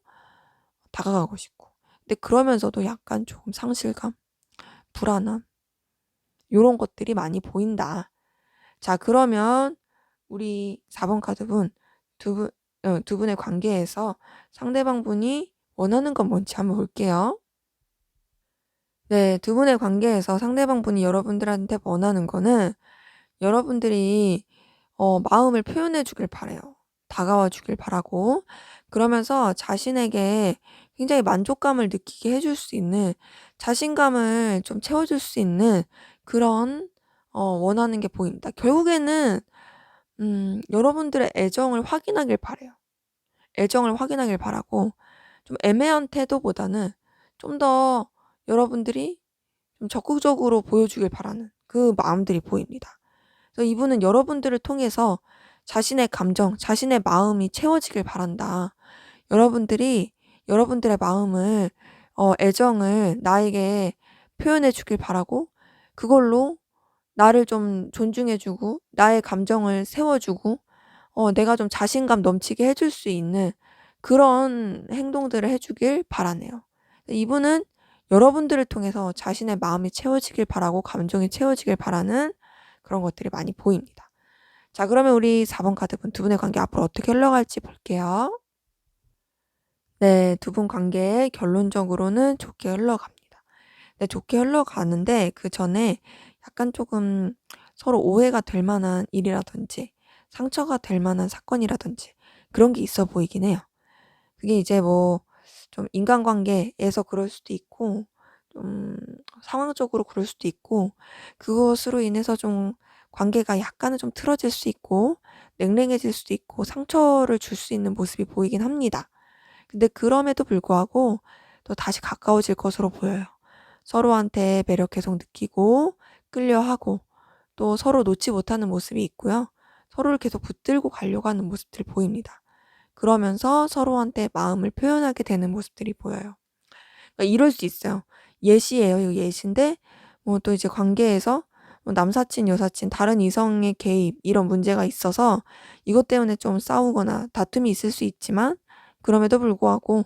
다가가고 싶고. 근데 그러면서도 약간 조금 상실감, 불안함 요런 것들이 많이 보인다. 자, 그러면 우리 4번 카드분 두 분의 관계에서 상대방 분이 원하는 건 뭔지 한번 볼게요. 네, 두 분의 관계에서 상대방 분이 여러분들한테 원하는 거는 여러분들이 마음을 표현해 주길 바라요. 다가와 주길 바라고 그러면서 자신에게 굉장히 만족감을 느끼게 해줄 수 있는 자신감을 좀 채워 줄 수 있는 그런 원하는 게 보입니다. 결국에는 여러분들의 애정을 확인하길 바라요. 애정을 확인하길 바라고 좀 애매한 태도보다는 좀 더 여러분들이 좀 적극적으로 보여주길 바라는 그 마음들이 보입니다. 그래서 이분은 여러분들을 통해서 자신의 감정, 자신의 마음이 채워지길 바란다. 여러분들이 여러분들의 마음을 애정을 나에게 표현해 주길 바라고 그걸로 나를 좀 존중해 주고 나의 감정을 세워 주고 내가 좀 자신감 넘치게 해줄 수 있는 그런 행동들을 해 주길 바라네요. 이분은 여러분들을 통해서 자신의 마음이 채워지길 바라고 감정이 채워지길 바라는 그런 것들이 많이 보입니다. 자, 그러면 우리 4번 카드분 두 분의 관계 앞으로 어떻게 흘러갈지 볼게요. 네, 두 분 관계 결론적으로는 좋게 흘러갑니다. 네, 좋게 흘러가는데 그전에 약간 조금 서로 오해가 될 만한 일이라든지 상처가 될 만한 사건이라든지 그런 게 있어 보이긴 해요. 그게 이제 뭐 좀 인간관계에서 그럴 수도 있고 좀 상황적으로 그럴 수도 있고 그것으로 인해서 좀 관계가 약간은 좀 틀어질 수 있고 냉랭해질 수도 있고 상처를 줄 수 있는 모습이 보이긴 합니다. 근데 그럼에도 불구하고 또 다시 가까워질 것으로 보여요. 서로한테 매력 계속 느끼고 끌려하고 또 서로 놓지 못하는 모습이 있고요. 서로를 계속 붙들고 가려고 하는 모습들이 보입니다. 그러면서 서로한테 마음을 표현하게 되는 모습들이 보여요. 그러니까 이럴 수 있어요. 예시예요. 이거 예시인데 뭐 또 이제 관계에서 뭐 남사친, 여사친, 다른 이성의 개입 이런 문제가 있어서 이것 때문에 좀 싸우거나 다툼이 있을 수 있지만 그럼에도 불구하고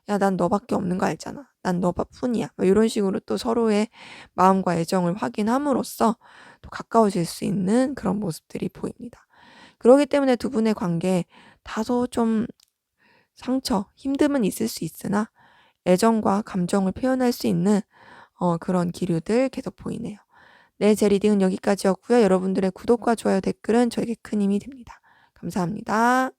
"야, 난 너밖에 없는 거 알잖아. 난 너뿐이야." 뭐 이런 식으로 또 서로의 마음과 애정을 확인함으로써 또 가까워질 수 있는 그런 모습들이 보입니다. 그러기 때문에 두 분의 관계에 다소 좀 상처, 힘듦은 있을 수 있으나 애정과 감정을 표현할 수 있는 그런 기류들 계속 보이네요. 네, 제 리딩은 여기까지였고요. 여러분들의 구독과 좋아요, 댓글은 저에게 큰 힘이 됩니다. 감사합니다.